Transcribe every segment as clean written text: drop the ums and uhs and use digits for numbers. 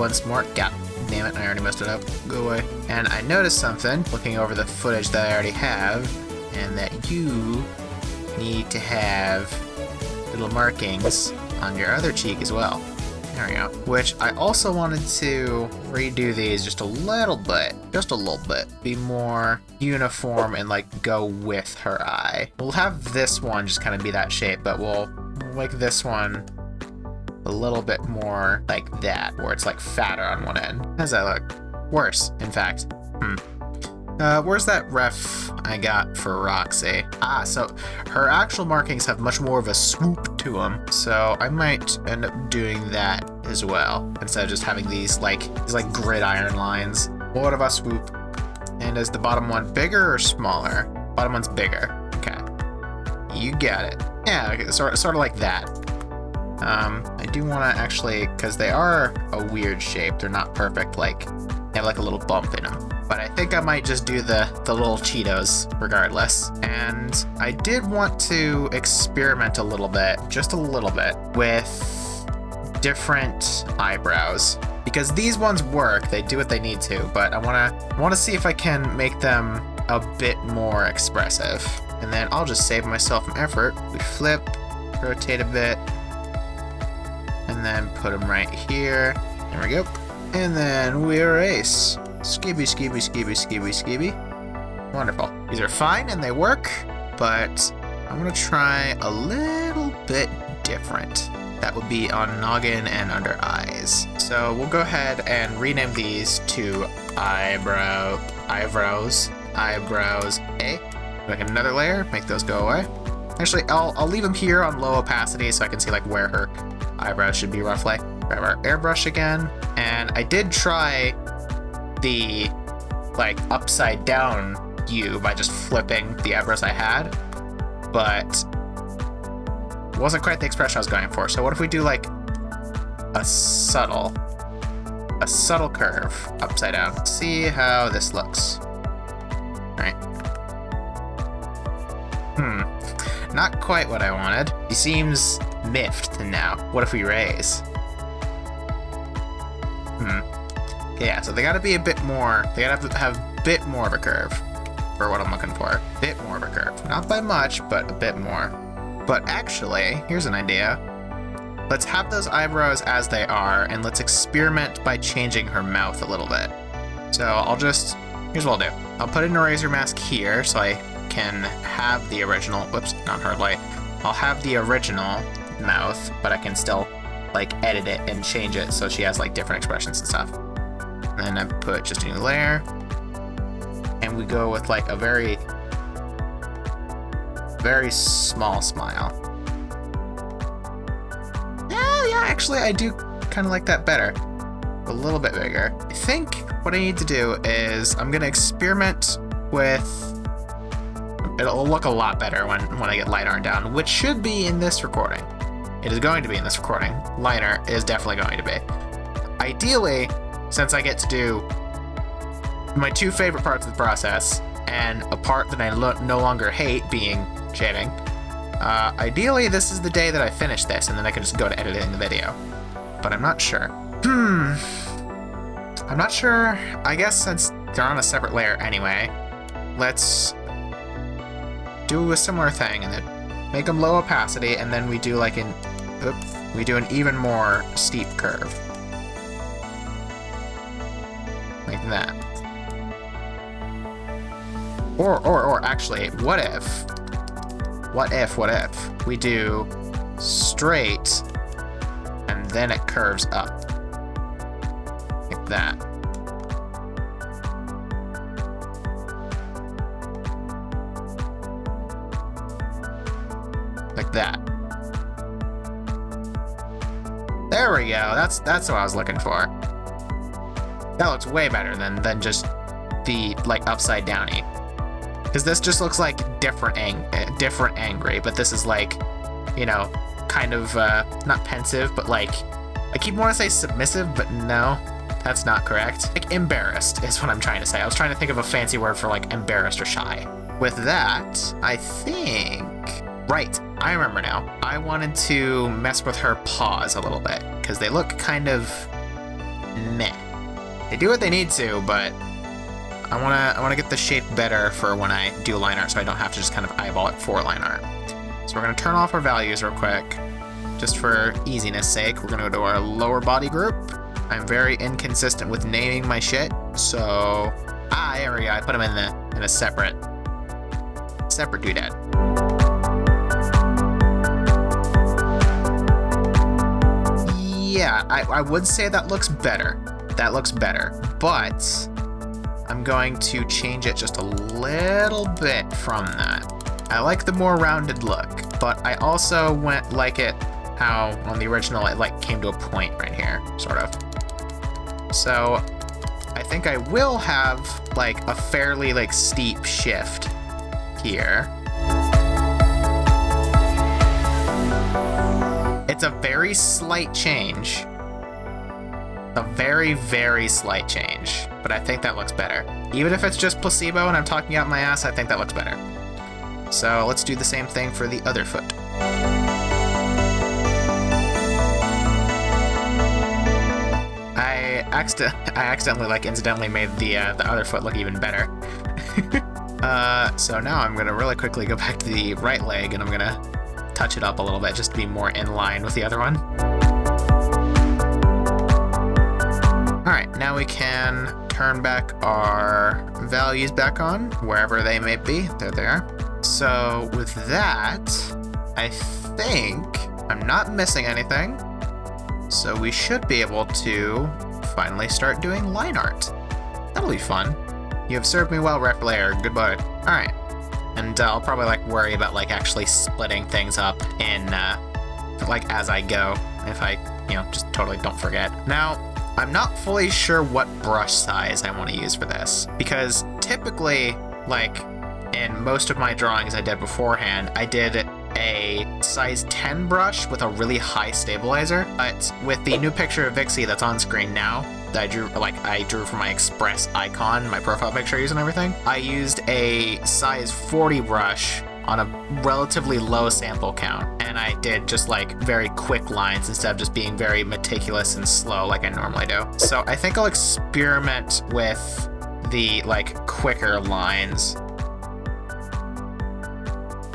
once more. God damn it, I already messed it up. Go away. And I noticed something, looking over the footage that I already have, and that you need to have little markings on your other cheek as well. There we go. Which I also wanted to redo these just a little bit. Be more uniform and like go with her eye. We'll have this one just kind of be that shape, but we'll make this one a little bit more like that, where it's like fatter on one end. How does that look? Worse, in fact. Where's that ref I got for Roxy? So her actual markings have much more of a swoop to them, so I might end up doing that as well, instead of just having these gridiron lines. What of a swoop? And is the bottom one bigger or smaller? Bottom one's bigger. Okay. You got it. Yeah, okay, sort of like that. I do want to actually, because they are a weird shape, they're not perfect, like, they have like a little bump in them. But I think I might just do the little Cheetos regardless. And I did want to experiment a little bit, just a little bit, with different eyebrows. Because these ones work, they do what they need to, but I wanna see if I can make them a bit more expressive. And then I'll just save myself some effort. We flip, rotate a bit, and then put them right here. There we go. And then we erase. Skibby, skibby, skibby, skibby, skibby. Wonderful. These are fine and they work, but I'm gonna try a little bit different. That would be on noggin and under eyes. So we'll go ahead and rename these to eyebrows A. Make another layer, make those go away. Actually, I'll leave them here on low opacity so I can see like where her eyebrows should be roughly. Grab our airbrush again, and I did try the like upside down view by just flipping the eyebrows I had, but it wasn't quite the expression I was going for. So what if we do like a subtle curve upside down? See how this looks. All right. Not quite what I wanted. He seems miffed now. What if we raise? Yeah, so they gotta be a bit more, they gotta have a bit more of a curve for what I'm looking for. A bit more of a curve. Not by much, but a bit more. But actually, here's an idea. Let's have those eyebrows as they are, and let's experiment by changing her mouth a little bit. So here's what I'll do. I'll put an eraser mask here so I can have the original, whoops, not hard light. I'll have the original mouth, but I can still like edit it and change it so she has like different expressions and stuff. And then I put just a new layer, and we go with like a very, very small smile. Yeah, actually I do kind of like that better. A little bit bigger. I think what I need to do is I'm gonna experiment with, it'll look a lot better when I get light iron down, which should be in this recording. It is going to be in this recording. Liner is definitely going to be. Ideally, since I get to do my two favorite parts of the process, and a part that I no longer hate being shading, ideally this is the day that I finish this, and then I can just go to editing the video. But I'm not sure. I'm not sure. I guess since they're on a separate layer anyway, let's do a similar thing and then make them low opacity, and then we do like an even more steep curve. Like that. Or actually, what if we do straight and then it curves up? Like that. Like that. There we go. That's what I was looking for. That looks way better than just the like upside downy. Because this just looks like different angry, but this is like, you know, kind of not pensive, but like, I keep wanting to say submissive, but no, that's not correct. Like embarrassed is what I'm trying to say. I was trying to think of a fancy word for like embarrassed or shy. With that, I think, right, I remember now. I wanted to mess with her paws a little bit because they look kind of meh. They do what they need to, but I wanna get the shape better for when I do line art, so I don't have to just kind of eyeball it for line art. So we're gonna turn off our values real quick, just for easiness sake. We're gonna go to our lower body group. I'm very inconsistent with naming my shit, so there we go. I put them in a separate doodad. Yeah, I would say that looks better. That looks better, but I'm going to change it just a little bit from that. I like the more rounded look, but I also like it how on the original it like came to a point right here, sort of. So I think I will have like a fairly like steep shift here. It's a very slight change. A very, very slight change, but I think that looks better. Even if it's just placebo and I'm talking out my ass, I think that looks better. So let's do the same thing for the other foot. I accidentally, like, incidentally made the other foot look even better. So now I'm gonna really quickly go back to the right leg and I'm gonna touch it up a little bit just to be more in line with the other one. Alright, now we can turn back our values back on, wherever they may be. They're there. So with that, I think I'm not missing anything. So we should be able to finally start doing line art. That'll be fun. You have served me well, rep layer. Goodbye. Alright. And I'll probably like worry about like actually splitting things up in like as I go, if I, just totally don't forget. Now, I'm not fully sure what brush size I want to use for this, because typically, like, in most of my drawings I did beforehand, I did a size 10 brush with a really high stabilizer, but with the new picture of Vixie that's on screen now, that I drew for my Express icon, my profile picture I use and everything, I used a size 40 brush on a relatively low sample count, and I did just like very quick lines instead of just being very meticulous and slow like I normally do. So I think I'll experiment with the like quicker lines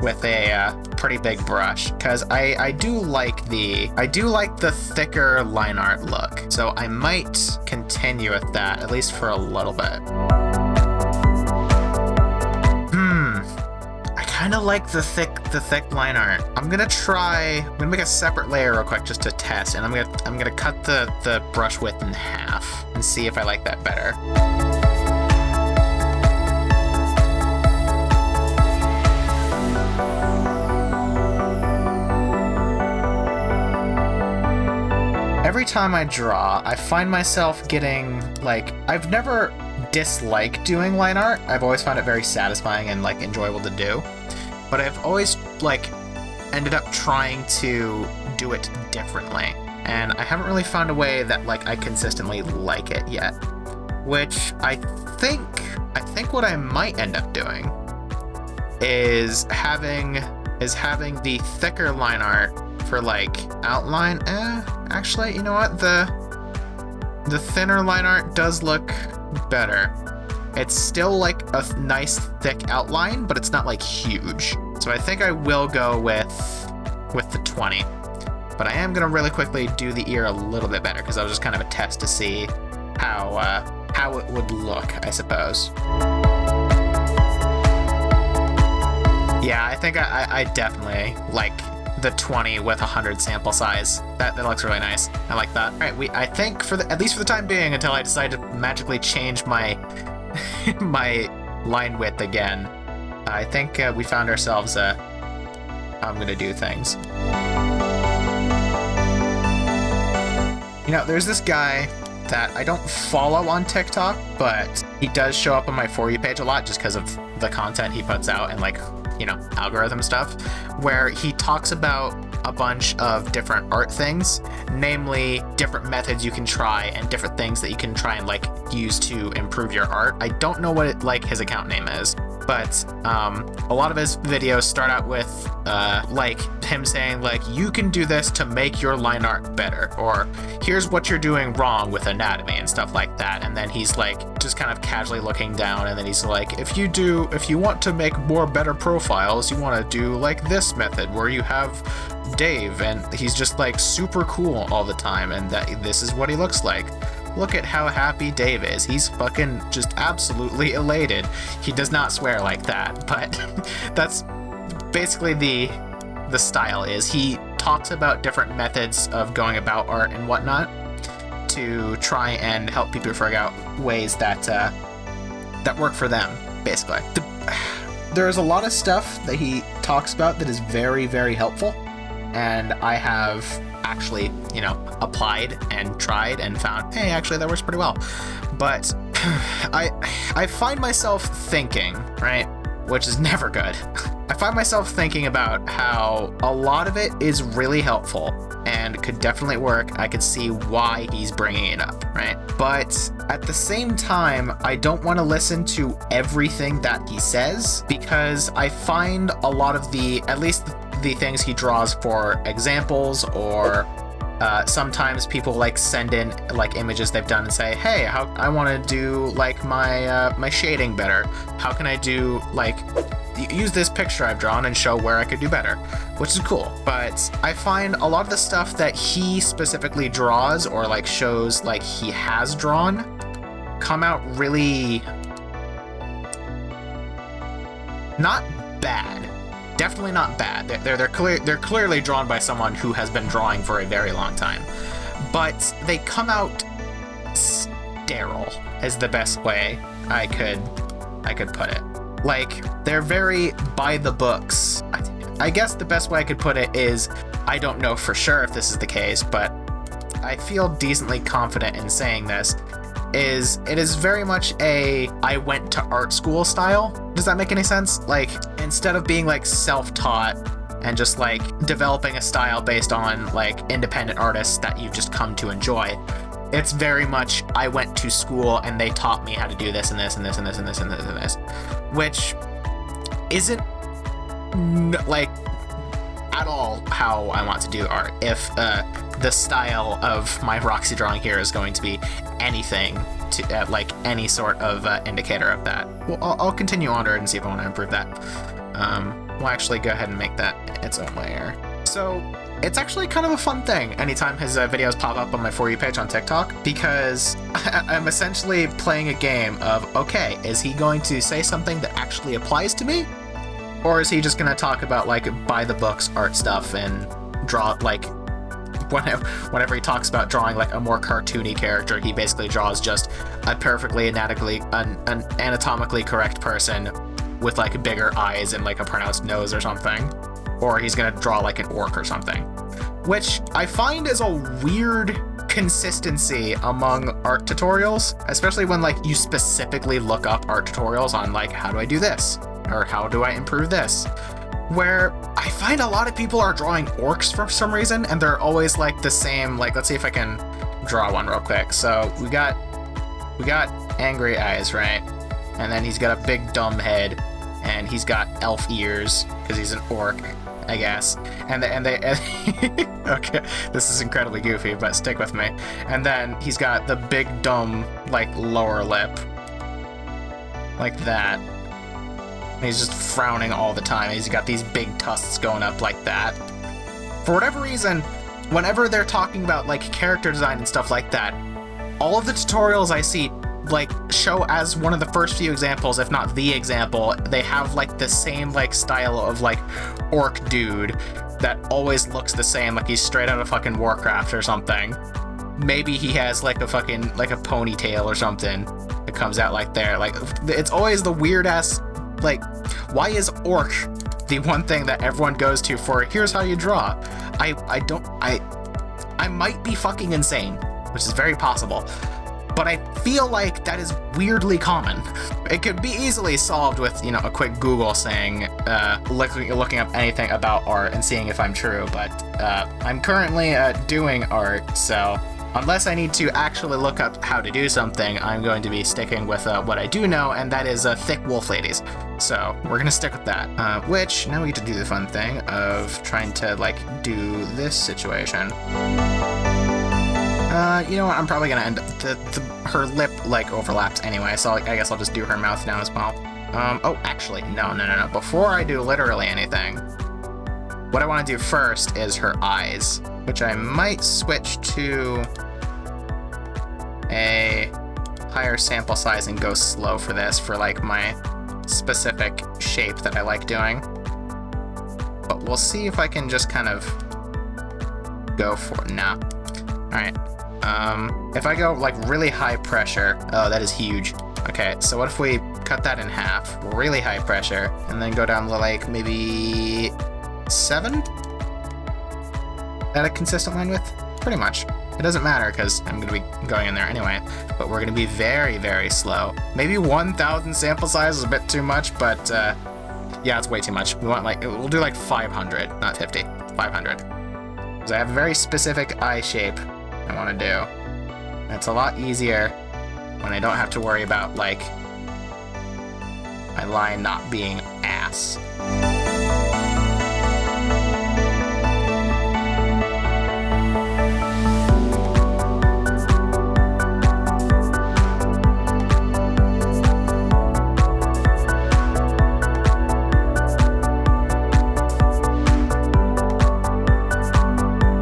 with a pretty big brush, because I do like the thicker line art look. So I might continue with that at least for a little bit. I kind of like the thick line art. I'm gonna make a separate layer real quick just to test, and I'm gonna cut the brush width in half and see if I like that better. Every time I draw, I find myself getting, like, I've never disliked doing line art. I've always found it very satisfying and, like, enjoyable to do. But I've always, like, ended up trying to do it differently. And I haven't really found a way that, like, I consistently like it yet. Which I think what I might end up doing is having the thicker line art for like outline. Actually, you know what? The thinner line art does look better. It's still like a nice thick outline, but it's not like huge. So I think I will go with the 20. But I am gonna really quickly do the ear a little bit better, because that was just kind of a test to see how it would look, I suppose. Yeah, I think I definitely like the 20 with 100 sample size. That looks really nice. I like that. All right, I think at least for the time being, until I decide to magically change my my line width again, I think we found ourselves I'm gonna do things. There's this guy that I don't follow on TikTok, but he does show up on my For You page a lot just because of the content he puts out and like, algorithm stuff, where he talks about a bunch of different art things, namely different methods you can try and different things that you can try and like use to improve your art. I don't know what his account name is, but a lot of his videos start out with like him saying like, you can do this to make your line art better, or here's what you're doing wrong with anatomy and stuff like that. And then he's like just kind of casually looking down, and then he's like, if you want to make more better profiles, you want to do like this method where you have Dave, and he's just like super cool all the time, and that this is what he looks like. Look at how happy Dave is. He's fucking just absolutely elated. He does not swear like that, but that's basically the style is. He talks about different methods of going about art and whatnot to try and help people figure out ways that that work for them, basically. There's a lot of stuff that he talks about that is very, very helpful, and I have actually, applied and tried and found, hey, actually that works pretty well. But I find myself thinking, right, which is never good. I find myself thinking about how a lot of it is really helpful and could definitely work. I could see why he's bringing it up, right? But at the same time, I don't want to listen to everything that he says, because I find a lot of at least the things he draws for examples, or sometimes people like send in like images they've done and say, hey, I want to do like my shading better. How can I do like use this picture I've drawn and show where I could do better, which is cool. But I find a lot of the stuff that he specifically draws or like shows like he has drawn come out really not bad. Definitely not bad. They're clearly drawn by someone who has been drawing for a very long time, but they come out sterile is the best way I could put it. Like, they're very by the books. I guess the best way I could put it is, I don't know for sure if this is the case, but I feel decently confident in saying this, it is very much I went to art school style. Does that make any sense? Like, instead of being like self-taught and just like developing a style based on like independent artists that you've just come to enjoy, it's very much I went to school and they taught me how to do this and this and this and this and this and this and this, which isn't like at all how I want to do art. If the style of my Roxy drawing here is going to be anything to like any sort of indicator of that, well, I'll continue onward and see if I want to improve that. We'll actually go ahead and make that its own layer. So it's actually kind of a fun thing anytime his videos pop up on my For You page on TikTok, because I'm essentially playing a game of, okay, is he going to say something that actually applies to me? Or is he just going to talk about like by the books art stuff and draw like whenever he talks about drawing like a more cartoony character, he basically draws just a perfectly anatomically correct person with like bigger eyes and like a pronounced nose or something. Or he's gonna draw like an orc or something, which I find is a weird consistency among art tutorials, especially when like you specifically look up art tutorials on like, how do I do this? Or how do I improve this? Where I find a lot of people are drawing orcs for some reason, and they're always like the same. Like, let's see if I can draw one real quick. So we got angry eyes, right? And then he's got a big dumb head, and he's got elf ears because he's an orc, I guess. And they okay, this is incredibly goofy, but stick with me. And then he's got the big dumb like lower lip, like that. And he's just frowning all the time. He's got these big tusks going up like that. For whatever reason, whenever they're talking about like character design and stuff like that, all of the tutorials I see like show as one of the first few examples, if not the example, they have like the same like style of like orc dude that always looks the same, like he's straight out of fucking Warcraft or something. Maybe he has like a fucking like a ponytail or something that comes out like there. Like, it's always the weird ass. Like, why is orc the one thing that everyone goes to for here's how you draw? I might be fucking insane, which is very possible, but I feel like that is weirdly common. It could be easily solved with, a quick Google saying, looking up anything about art and seeing if I'm true, but I'm currently doing art, so unless I need to actually look up how to do something, I'm going to be sticking with what I do know, and that is thick wolf ladies. So we're gonna stick with that. Which, now we get to do the fun thing of trying to, like, do this situation. You know what, I'm probably gonna end up, her lip, like, overlaps anyway, so I guess I'll just do her mouth now as well. Oh, actually, no. Before I do literally anything, what I want to do first is her eyes, which I might switch to a higher sample size and go slow for this, for, like, my specific shape that I like doing. But we'll see if I can just kind of go for it. Nah. Alright. If I go, like, really high pressure... Oh, that is huge. Okay, so what if we cut that in half, really high pressure, and then go down to, like, maybe 7? That a consistent line width? Pretty much. It doesn't matter, because I'm going to be going in there anyway, but we're going to be very, very slow. Maybe 1,000 sample size is a bit too much, but, yeah, it's way too much. We want, like, we'll do, like, 500, not 50. 500. Because I have a very specific eye shape I want to do. And it's a lot easier when I don't have to worry about, like, my line not being ass.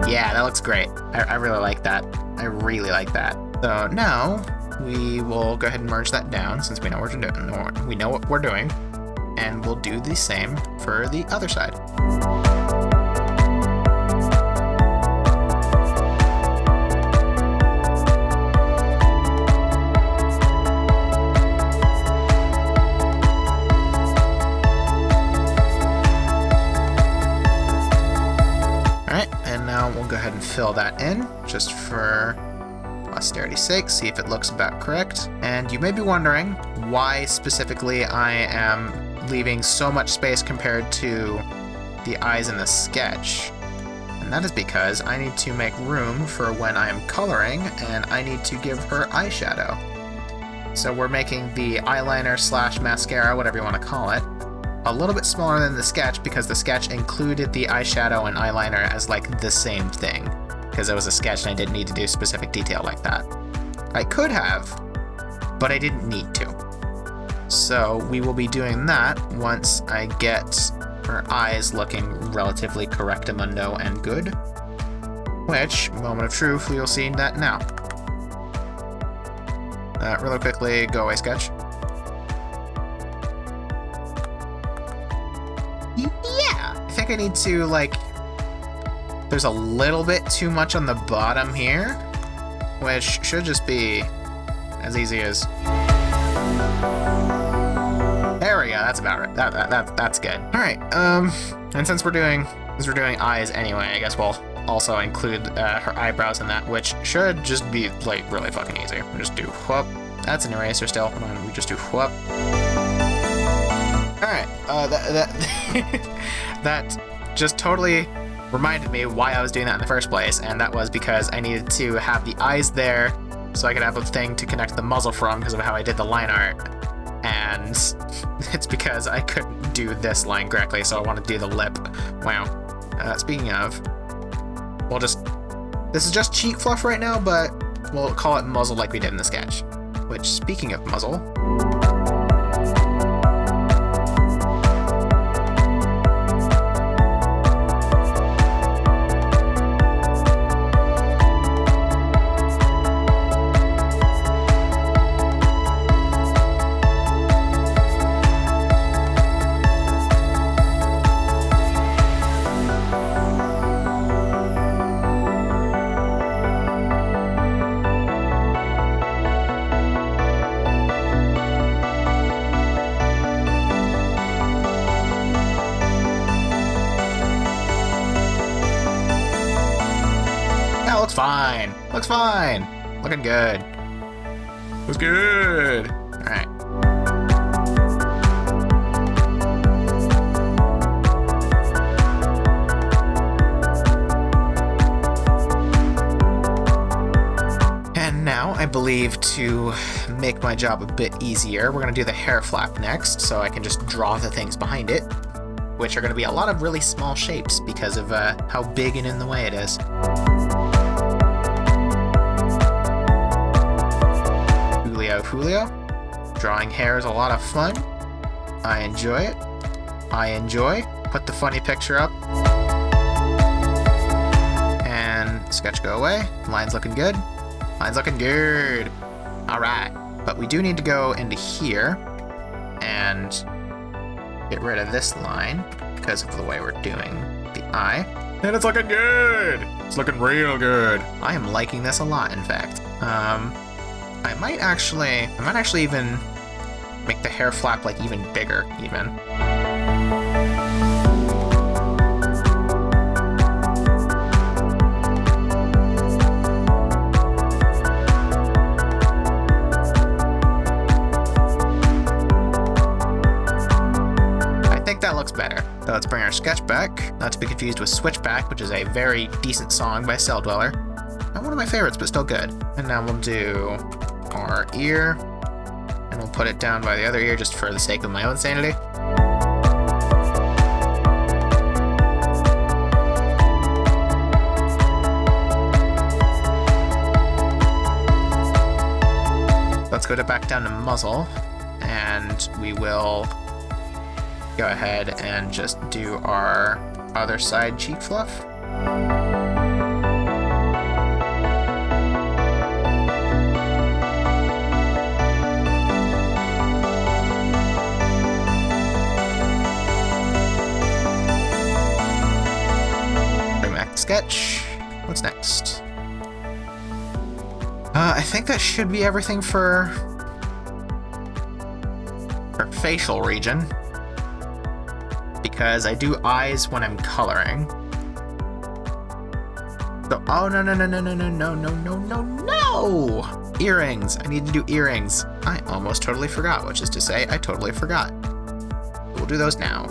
Yeah, that looks great. I really like that. I really like that. So now we will go ahead and merge that down, since we know what we're doing. We know what we're doing, and we'll do the same for the other side. Alright, and now we'll go ahead and fill that in, just for posterity's sake, see if it looks about correct. And you may be wondering why specifically I am leaving so much space compared to the eyes in the sketch. And that is because I need to make room for when I am coloring, and I need to give her eyeshadow. So we're making the eyeliner / mascara, whatever you want to call it, a little bit smaller than the sketch, because the sketch included the eyeshadow and eyeliner as, like, the same thing. Because it was a sketch and I didn't need to do specific detail like that. I could have, but I didn't need to. So we will be doing that once I get her eyes looking relatively correctamundo and good. Which, moment of truth, we'll see that now. Really quickly, go away sketch. Yeah, I think I need to, like... There's a little bit too much on the bottom here, which should just be as easy as... There we go, that's about right. That's good. Alright, and since we're doing eyes anyway, I guess we'll also include her eyebrows in that, which should just be, like, really fucking easy. We'll just do whoop. That's an eraser still. Come on, we just do whoop. Alright, that just totally reminded me why I was doing that in the first place, and that was because I needed to have the eyes there so I could have a thing to connect the muzzle from because of how I did the line art, and it's because I couldn't do this line correctly, so I wanted to do the lip. Wow. Speaking of, this is just cheek fluff right now, but we'll call it muzzle like we did in the sketch. Which, speaking of muzzle... fine. Looks fine. Looking good. Looks good. Alright. believe to make my job a bit easier, we're going to do the hair flap next, so I can just draw the things behind it, which are going to be a lot of really small shapes because of how big and in the way it is. Julio. Drawing hair is a lot of fun. I enjoy it. Put the funny picture up. And sketch go away. Line's looking good. Alright. But we do need to go into here and get rid of this line because of the way we're doing the eye. And it's looking good! It's looking real good. I am liking this a lot, in fact. I might actually even make the hair flap like even bigger, even. I think that looks better. So let's bring our sketch back, not to be confused with Switchback, which is a very decent song by Cell Dweller. Not one of my favorites, but still good. And now we'll do our ear, and we'll put it down by the other ear just for the sake of my own sanity. Let's go back down to muzzle, and we will go ahead and just do our other side cheek fluff. Sketch. What's next? I think that should be everything for facial region, because I do eyes when I'm coloring. So, oh no! Earrings. I need to do earrings. I almost totally forgot, which is to say, I totally forgot. We'll do those now.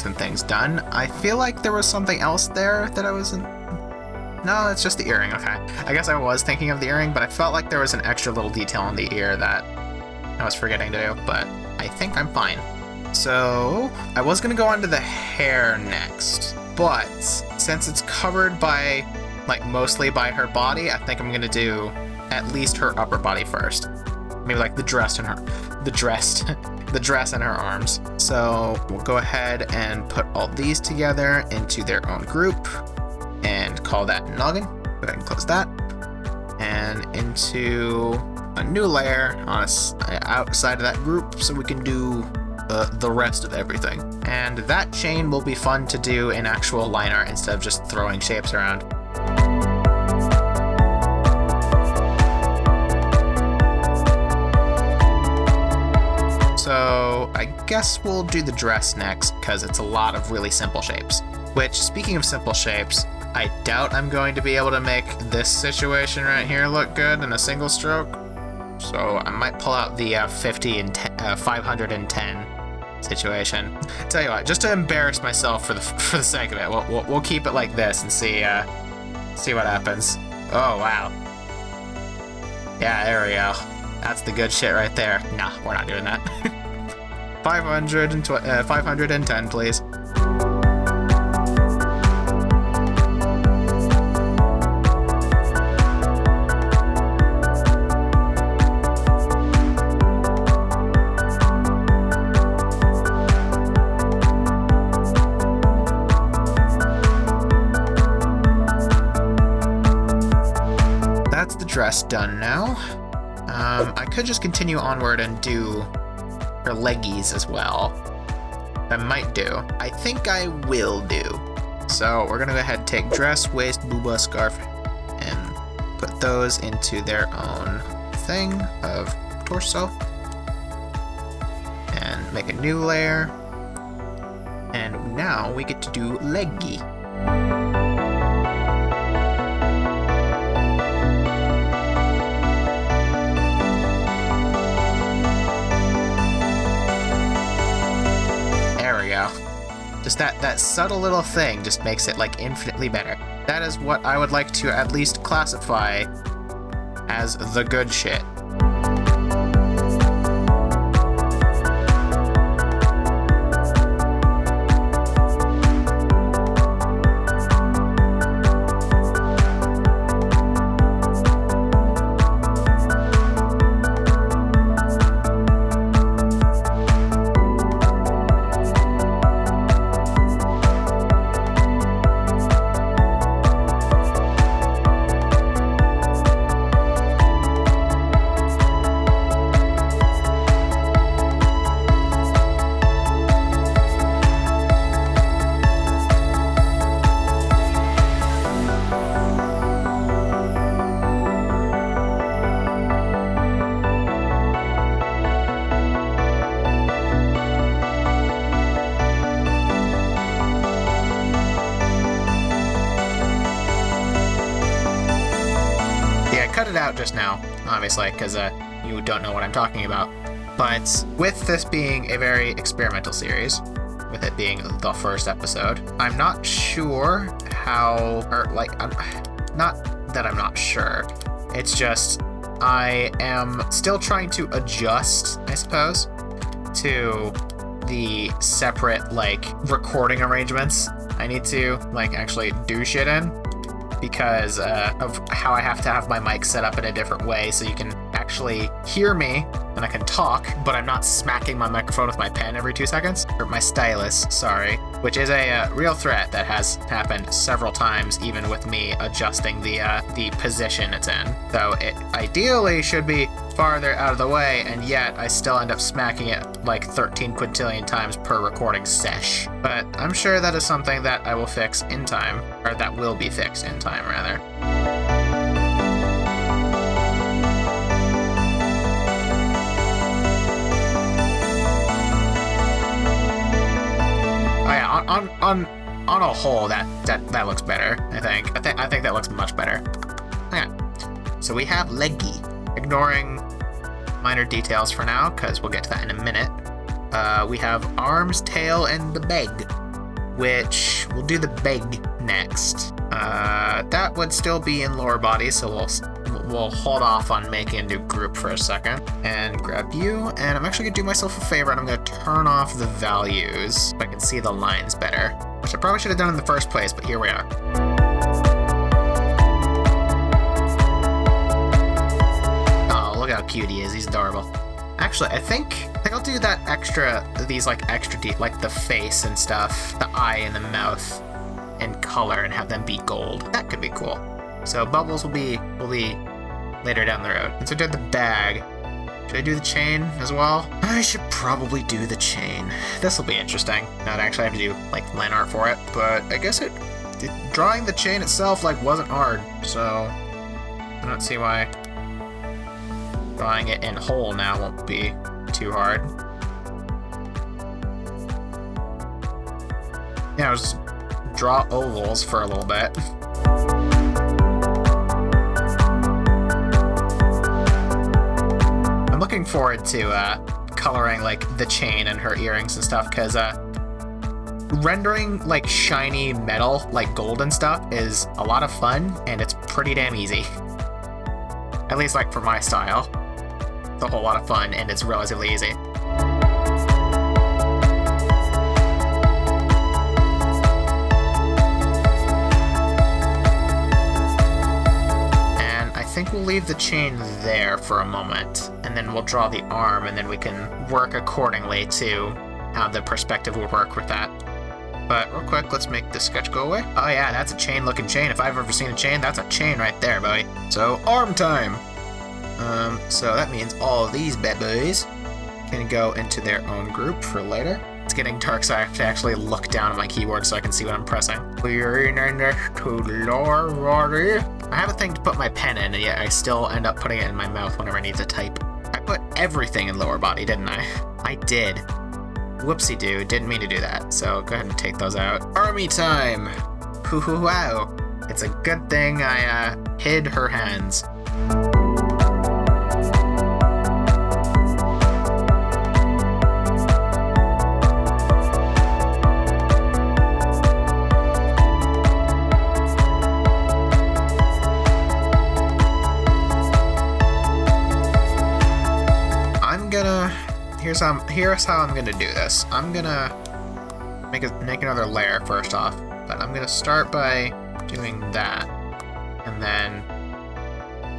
And things done. I feel like there was something else there that I wasn't... No, it's just the earring, okay. I guess I was thinking of the earring, but I felt like there was an extra little detail on the ear that I was forgetting to do, but I think I'm fine. So, I was going to go on to the hair next, but since it's covered by, like, mostly by her body, I think I'm going to do at least her upper body first. Maybe like the dress and the dress and her arms. So we'll go ahead and put all these together into their own group and call that noggin. Go ahead and close that. And into a new layer on outside of that group so we can do the rest of everything. And that chain will be fun to do in actual line art instead of just throwing shapes around. So I guess we'll do the dress next because it's a lot of really simple shapes. Which, speaking of simple shapes, I doubt I'm going to be able to make this situation right here look good in a single stroke. So I might pull out the 510 situation. Tell you what, just to embarrass myself for the sake of it, we'll keep it like this and see what happens. Oh wow. Yeah, there we go. That's the good shit right there. Nah, we're not doing that. 510, please. That's the dress done now. I could just continue onward and do her leggies as well. I might do. I think I will do. So we're gonna go ahead and take dress, waist, booba, scarf, and put those into their own thing of torso. And make a new layer. And now we get to do leggy. Just that subtle little thing just makes it like infinitely better. That is what I would like to at least classify as the good shit. Cut it out just now, obviously, because you don't know what I'm talking about. But with this being a very experimental series, with it being the first episode, I'm not sure how, or like, not that I'm not sure. It's just I am still trying to adjust, I suppose, to the separate, like, recording arrangements I need to, like, actually do shit in. Because of how I have to have my mic set up in a different way so you can actually hear me and I can talk, but I'm not smacking my microphone with my pen every 2 seconds. Or my stylus, sorry. Which is a real threat that has happened several times, even with me adjusting the position it's in. So it ideally should be farther out of the way, and yet I still end up smacking it like 13 quintillion times per recording sesh. But I'm sure that is something that I will fix in time, or that will be fixed in time, rather. Oh yeah, on a whole, that looks better, I think. I think that looks much better. Okay, so we have Leggy. Ignoring minor details for now, because we'll get to that in a minute. We have arms, tail, and the beg, which we'll do the beg next. That would still be in lower body, so we'll hold off on making a new group for a second. And grab you, and I'm actually going to do myself a favor, and I'm going to turn off the values so I can see the lines better, which I probably should have done in the first place, but here we are. Look how cute he is. He's adorable. Actually, I think I'll do that these extra deep, like the face and stuff, the eye and the mouth, and color, and have them be gold. That could be cool. So bubbles will be later down the road. And so did the bag. Should I do the chain as well? I should probably do the chain. This will be interesting. Not actually have to do like line art for it, but I guess drawing the chain itself like wasn't hard, so I don't see why drawing it in whole now won't be too hard. Yeah, I'll just draw ovals for a little bit. I'm looking forward to coloring like the chain and her earrings and stuff, because rendering like shiny metal, like gold and stuff, is a lot of fun, and it's pretty damn easy. At least like for my style. It's a whole lot of fun, and it's relatively easy. And I think we'll leave the chain there for a moment, and then we'll draw the arm, and then we can work accordingly to how the perspective will work with that. But real quick, let's make this sketch go away. Oh yeah, that's a chain-looking chain. If I've ever seen a chain, that's a chain right there, buddy. So, arm time! So that means all of these bad boys can go into their own group for later. It's getting dark, so I have to actually look down at my keyboard so I can see what I'm pressing. We're in this to lower body. I have a thing to put my pen in, and yet I still end up putting it in my mouth whenever I need to type. I put everything in lower body, didn't I? I did. Whoopsie-doo, didn't mean to do that, so go ahead and take those out. Army time! Wow. It's a good thing I hid her hands. gonna... Here's how I'm gonna do this. I'm gonna make another layer first off, but I'm gonna start by doing that, and then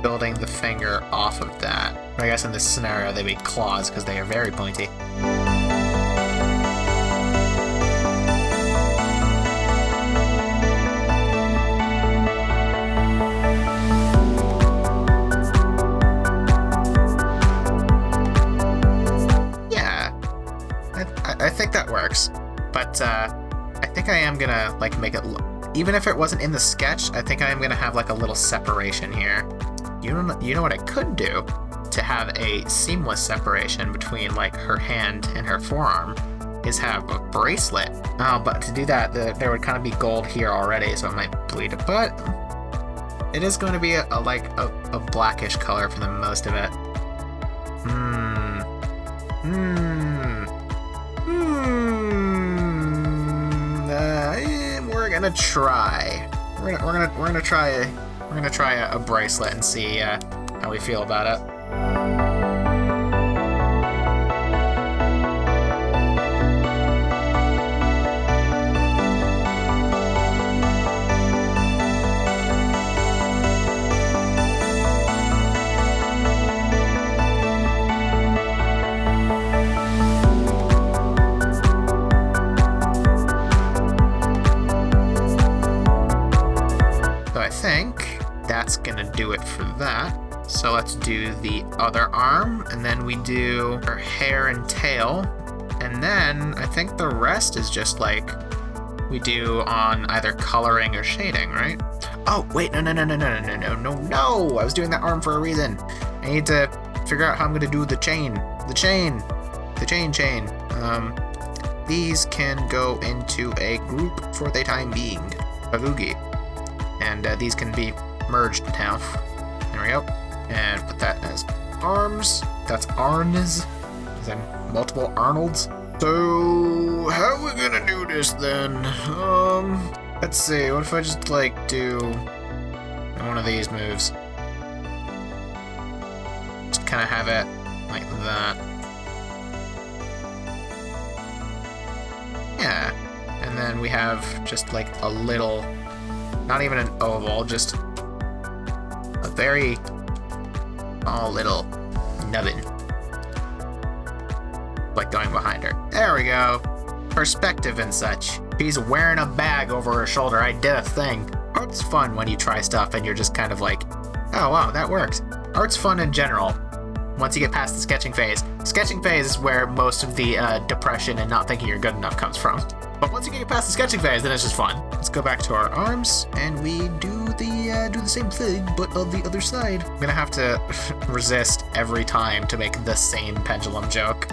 building the finger off of that. But I guess in this scenario they'd be claws because they are very pointy. I think that works, but I think I am gonna like make it even if it wasn't in the sketch. I think I am gonna have like a little separation here. You know what I could do to have a seamless separation between like her hand and her forearm is have a bracelet. Oh, but to do that, there would kind of be gold here already, so it might bleed it. But it is going to be a blackish color for the most of it. We're gonna try. We're gonna try a bracelet and see how we feel about it. I think that's gonna do it for that. So let's do the other arm, and then we do her hair and tail, and then I think the rest is just like we do on either coloring or shading, right? Oh wait, no! I was doing that arm for a reason. I need to figure out how I'm gonna do the chain. These can go into a group for the time being. Bagoogie. And these can be merged now. There we go. And put that as arms. That's arms. Then multiple Arnolds. So how are we gonna do this then? Let's see. What if I just like do one of these moves? Just kind of have it like that. Yeah. And then we have just like a little. Not even an oval, just a very small little nubbin. Like going behind her. There we go. Perspective and such. She's wearing a bag over her shoulder. I did a thing. Art's fun when you try stuff and you're just kind of like, oh wow, that worked. Art's fun in general. Once you get past the sketching phase. Sketching phase is where most of the depression and not thinking you're good enough comes from. But once you get past the sketching phase, then it's just fun. Let's go back to our arms, and we do the same thing, but on the other side. I'm gonna have to resist every time to make the same pendulum joke.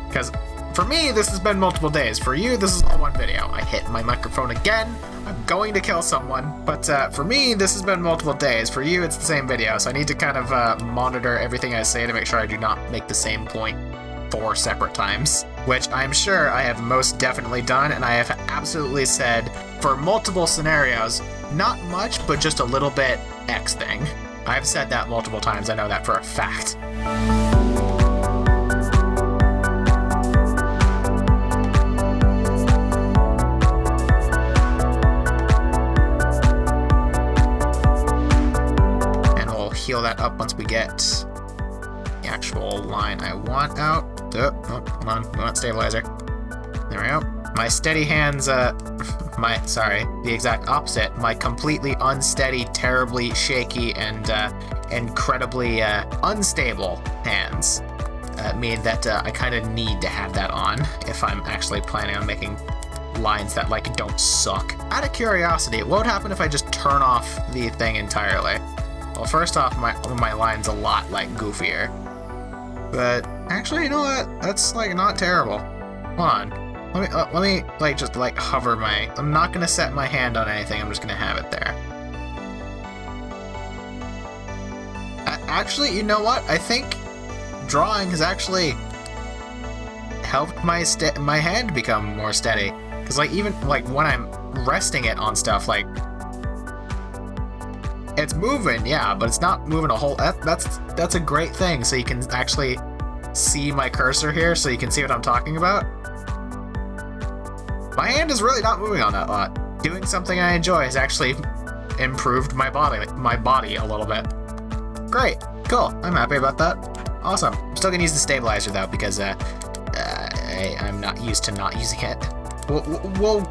Because for me, this has been multiple days. For you, this is all one video. I hit my microphone again. I'm going to kill someone. But for me, this has been multiple days. For you, it's the same video. So I need to kind of monitor everything I say to make sure I do not make the same point 4 separate times, which I'm sure I have most definitely done, and I have absolutely said for multiple scenarios, not much, but just a little bit X thing. I've said that multiple times, I know that for a fact. And we'll heal that up once we get the actual line I want out. Oh, come on, we want stabilizer. There we go. My steady hands, the exact opposite. My completely unsteady, terribly shaky, and incredibly unstable hands mean that I kind of need to have that on if I'm actually planning on making lines that, like, don't suck. Out of curiosity, what would happen if I just turn off the thing entirely? Well, first off, my line's a lot, like, goofier. But actually, you know what? That's like not terrible. Hold on. Let me like just like hover my. I'm not gonna set my hand on anything. I'm just gonna have it there. Actually, you know what? I think drawing has actually helped my hand become more steady. Cause like even like when I'm resting it on stuff, like it's moving, yeah, but it's not moving a whole. That's a great thing. So you can actually see my cursor here so you can see what I'm talking about. My hand is really not moving on that lot. Doing something I enjoy has actually improved my body a little bit. Great, cool, I'm happy about that. Awesome. I'm still gonna use the stabilizer though because I'm not used to not using it. We'll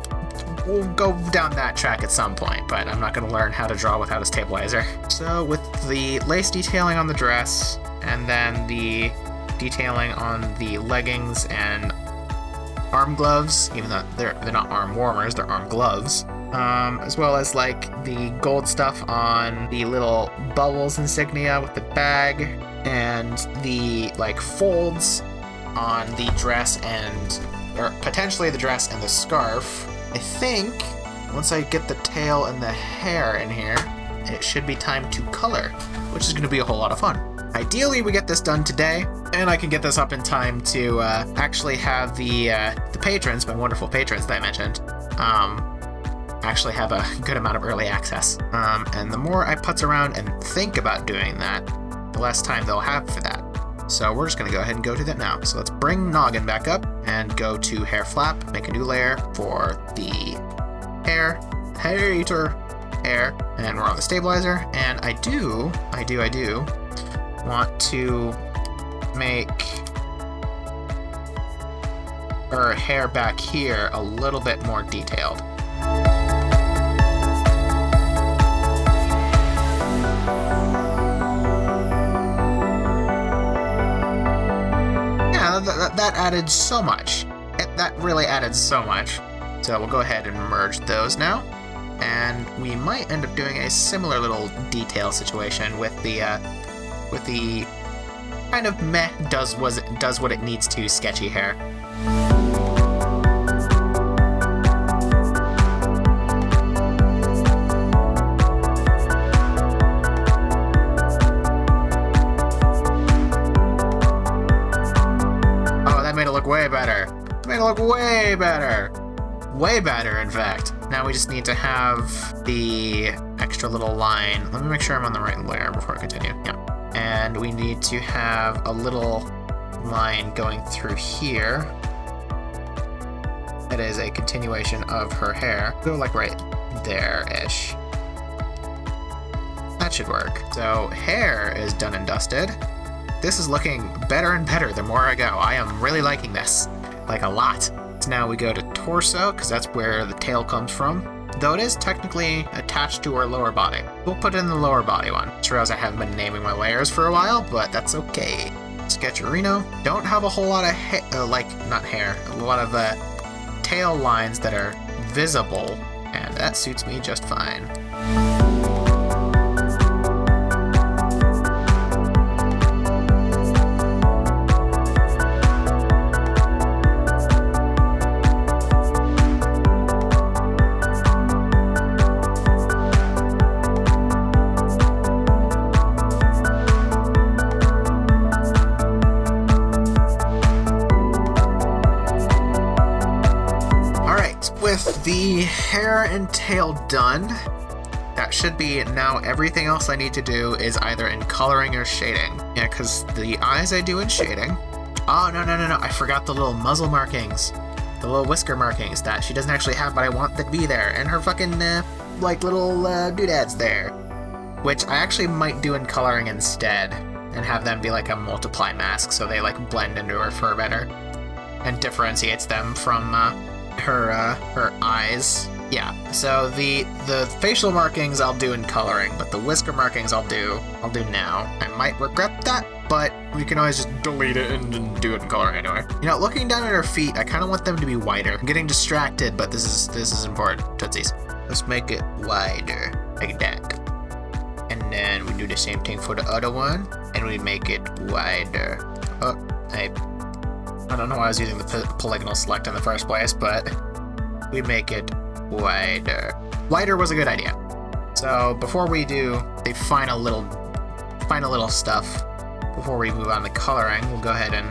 go down that track at some point, but I'm not gonna learn how to draw without a stabilizer. So with the lace detailing on the dress, and then the detailing on the leggings and arm gloves, even though they're not arm warmers, they're arm gloves, as well as like the gold stuff on the little bubbles insignia with the bag, and the like folds on the dress or potentially the dress and the scarf. I think once I get the tail and the hair in here, it should be time to color, which is going to be a whole lot of fun. Ideally, we get this done today, and I can get this up in time to actually have the patrons, my wonderful patrons that I mentioned, actually have a good amount of early access. And the more I putz around and think about doing that, the less time they'll have for that. So we're just going to go ahead and go to that now. So let's bring Noggin back up and go to hair flap, make a new layer for the hair hair, and we're on the stabilizer. And I do want to make her hair back here a little bit more detailed. That added so much. That really added so much. So we'll go ahead and merge those now. And we might end up doing a similar little detail situation with the kind of meh does what it needs to sketchy hair. Way better. Made it look way better. Way better, in fact. Now we just need to have the extra little line. Let me make sure I'm on the right layer before I continue. Yeah. And we need to have a little line going through here. That is a continuation of her hair. Go like right there-ish. That should work. So hair is done and dusted. This is looking better and better the more I go. I am really liking this, like a lot. So now we go to torso, because that's where the tail comes from. Though it is technically attached to our lower body. We'll put it in the lower body one. Just realized I haven't been naming my layers for a while, but that's okay. Sketcherino. Don't have a whole lot of a lot of tail lines that are visible, and that suits me just fine. With the hair and tail done, that should be now everything else I need to do is either in coloring or shading. Yeah, because the eyes I do in shading. Oh, no, I forgot the little muzzle markings. The little whisker markings that she doesn't actually have, but I want that to be there. And her fucking, like, little doodads there. Which I actually might do in coloring instead. And have them be like a multiply mask so they, like, blend into her fur better. And differentiates them from, her eyes. Yeah, so the facial markings I'll do in coloring, but the whisker markings I'll do now. I might regret that, but we can always just delete it and do it in coloring anyway. You know, looking down at her feet, I kind of want them to be wider. I'm getting distracted, but this is important. Tootsies. Let's make it wider, like that. And then we do the same thing for the other one, and we make it wider. Oh, I don't know why I was using the polygonal select in the first place, but we make it wider. Wider was a good idea. So before we do the final little stuff, before we move on to coloring, we'll go ahead and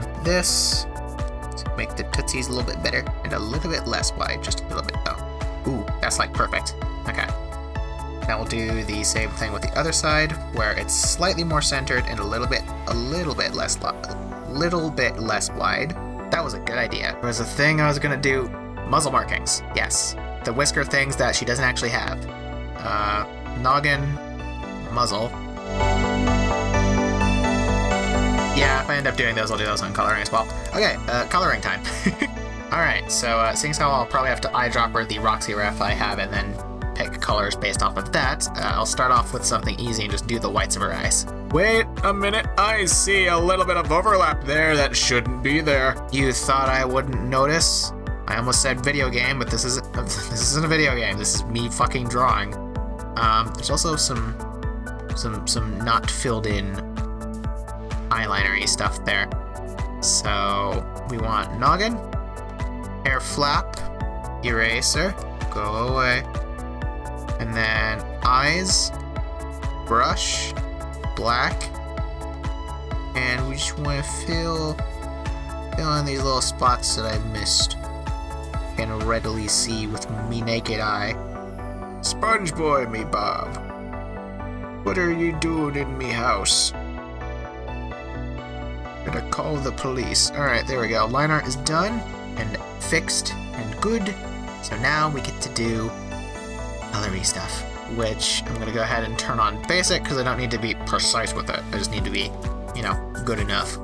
make the tootsies a little bit better and a little bit less wide, just a little bit though. Ooh, that's like perfect. Okay. Now we'll do the same thing with the other side, where it's slightly more centered and a little bit less wide. That was a good idea. There was a thing I was gonna do. Muzzle markings. Yes. The whisker things that she doesn't actually have. Noggin, muzzle. Yeah, if I end up doing those, I'll do those on coloring as well. Okay, coloring time. Alright, so seeing as how I'll probably have to eyedropper the Roxy ref I have and then pick colors based off of that, I'll start off with something easy and just do the whites of her eyes. Wait a minute, I see a little bit of overlap there that shouldn't be there. You thought I wouldn't notice? I almost said video game, but this isn't a video game. This is me fucking drawing. There's also some not filled in eyeliner-y stuff there. So we want noggin, hair flap, eraser, go away. And then eyes, brush, black, and we just want to fill in these little spots that I missed. Can readily see with me naked eye. Sponge boy, me Bob. What are you doing in me house? Gotta call the police. Alright, there we go. Line art is done and fixed and good. So now we get to do colory stuff, which I'm gonna go ahead and turn on basic because I don't need to be precise with it. I just need to be, good enough.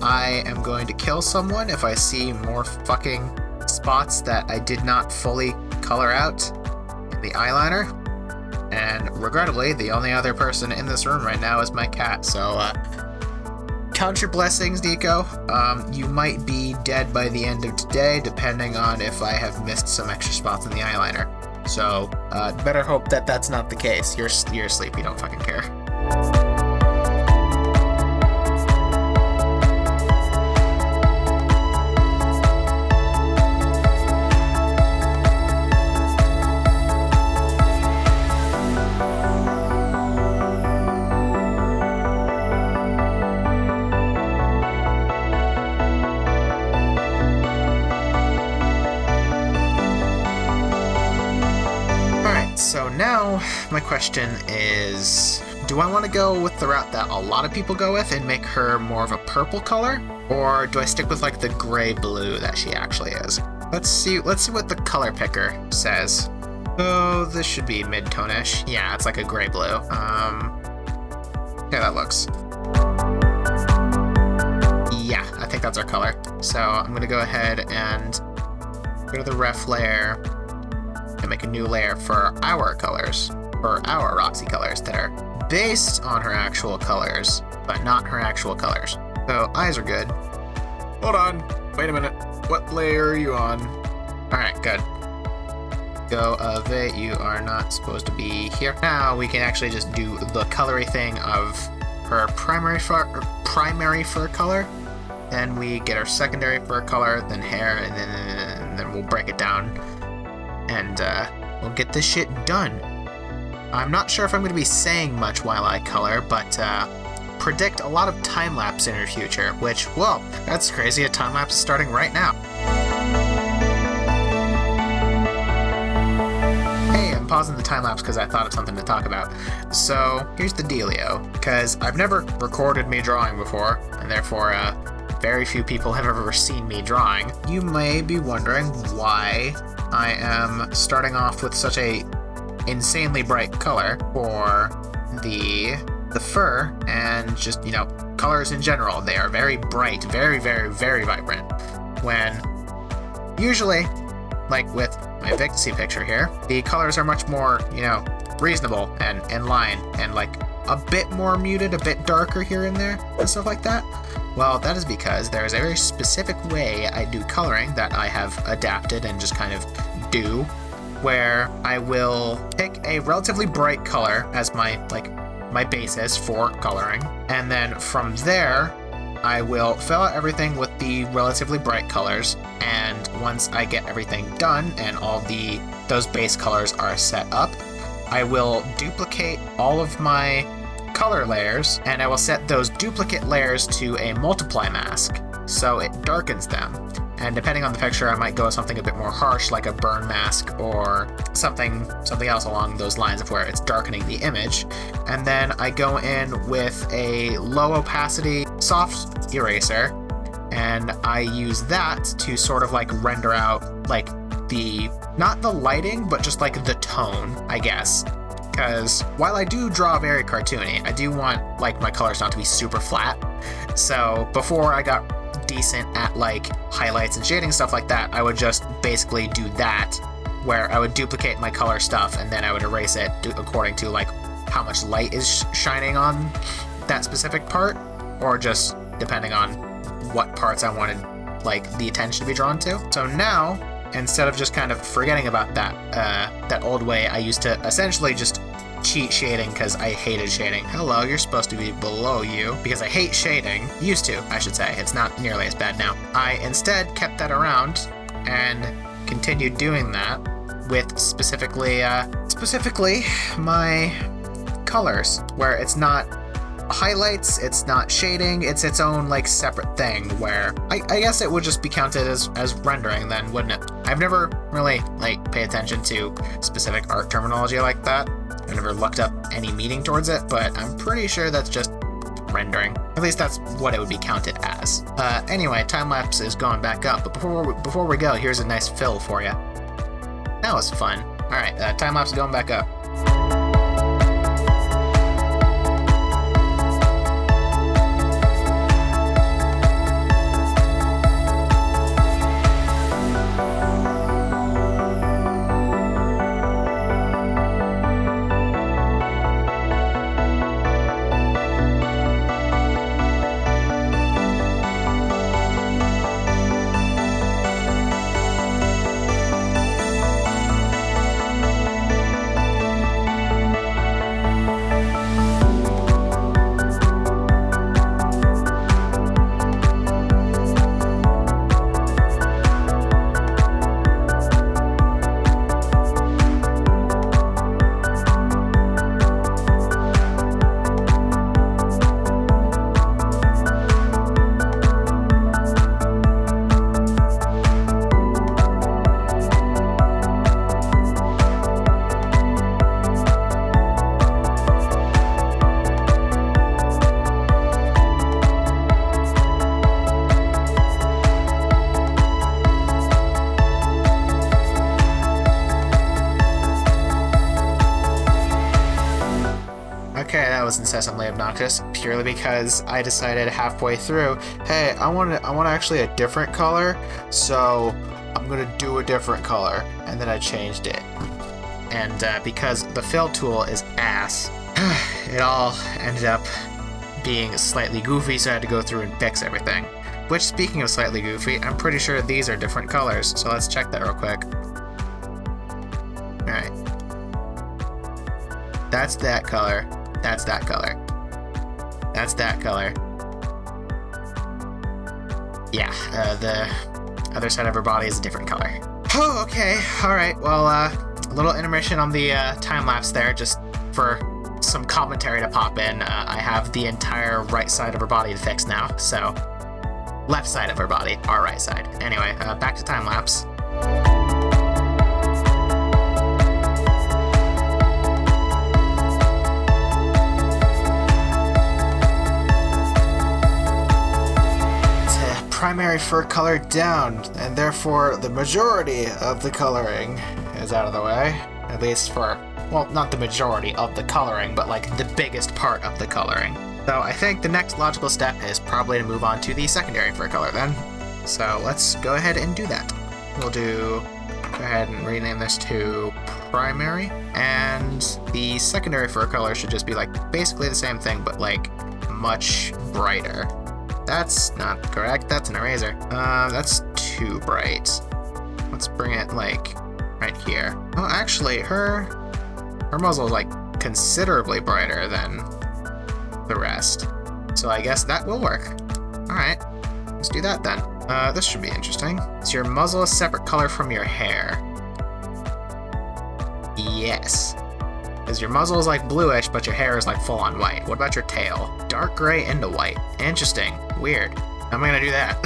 I am going to kill someone if I see more fucking spots that I did not fully color out in the eyeliner. And regrettably, the only other person in this room right now is my cat, so count your blessings, Nico. You might be dead by the end of today, depending on if I have missed some extra spots in the eyeliner. So, better hope that that's not the case. You're asleep, you don't fucking care. So now, my question is, do I want to go with the route that a lot of people go with and make her more of a purple color? Or do I stick with like the gray-blue that she actually is? Let's see what the color picker says. Oh, this should be mid-tone-ish. Yeah, it's like a gray-blue. Yeah, that looks. Yeah, I think that's our color. So I'm gonna go ahead and go to the ref layer and make a new layer for our colors, for our Roxy colors that are based on her actual colors, but not her actual colors. So eyes are good. Hold on, wait a minute. What layer are you on? Alright, good. Go away, you are not supposed to be here. Now we can actually just do the colory thing of her primary fur color. Then we get our secondary fur color, then hair, and then we'll break it down. And we'll get this shit done. I'm not sure if I'm going to be saying much while I color, but predict a lot of time-lapse in her future, which, well, that's crazy. A time-lapse is starting right now. Hey, I'm pausing the time-lapse because I thought of something to talk about. So, here's the dealio, because I've never recorded me drawing before, and therefore, very few people have ever seen me drawing. You may be wondering why I am starting off with such a insanely bright color for the fur and just, colors in general. They are very bright, very, very, very vibrant. When usually, like with my Victory picture here, the colors are much more, reasonable and in line and like a bit more muted, a bit darker here and there and stuff like that. Well, that is because there is a very specific way I do coloring that I have adapted and just kind of do, where I will pick a relatively bright color as my basis for coloring, and then from there I will fill out everything with the relatively bright colors, and once I get everything done and all those base colors are set up, I will duplicate all of my color layers, and I will set those duplicate layers to a multiply mask, so it darkens them. and depending on the picture, I might go with something a bit more harsh, like a burn mask or something else along those lines of where it's darkening the image. And then I go in with a low opacity soft eraser, and I use that to sort of like render out like not the lighting, but just like the tone, I guess. Because while I do draw very cartoony, I do want like my colors not to be super flat. So before I got decent at like highlights and shading, stuff like that, I would just basically do that, where I would duplicate my color stuff and then I would erase it according to like how much light is shining on that specific part, or just depending on what parts I wanted like the attention to be drawn to. So now, instead of just kind of forgetting about that old way I used to essentially just cheat shading because I hated shading. Hello, you're supposed to be below you, because I hate shading. Used to, I should say. It's not nearly as bad now. I instead kept that around and continued doing that with specifically my colors, where it's not highlights, it's not shading, it's its own like separate thing, where I guess it would just be counted as rendering then, wouldn't it? I've never really like paid attention to specific art terminology like that. I've never looked up any meaning towards it, but I'm pretty sure that's just rendering. At least that's what it would be counted as. Anyway, time-lapse is going back up, but before we go, here's a nice fill for you. That was fun. Alright, time-lapse is going back up. Okay, that was incessantly obnoxious, purely because I decided halfway through, hey, I want actually a different color, so I'm gonna do a different color, and then I changed it. And because the fill tool is ass, it all ended up being slightly goofy, so I had to go through and fix everything. Which, speaking of slightly goofy, I'm pretty sure these are different colors, so let's check that real quick. Alright. That's that color. That's that color. That's that color. Yeah, the other side of her body is a different color. Oh, okay. Alright, well, a little intermission on the time-lapse there, just for some commentary to pop in. I have the entire right side of her body to fix now, so left side of her body, our right side. Anyway, back to time-lapse. Primary fur color down, and therefore the majority of the coloring is out of the way. At least for, well, not the majority of the coloring, but like the biggest part of the coloring. So I think the next logical step is probably to move on to the secondary fur color then. So let's go ahead and do that. We'll go ahead and rename this to primary, and the secondary fur color should just be like basically the same thing, but like much brighter. That's not correct, that's an eraser. That's too bright. Let's bring it like right here. Oh, actually, her muzzle is like considerably brighter than the rest. So I guess that will work. Alright, let's do that then. This should be interesting. Is your muzzle a separate color from your hair? Yes. Because your muzzle is like bluish, but your hair is like full on white. What about your tail? Dark gray into white. Interesting. Weird. I'm gonna do that.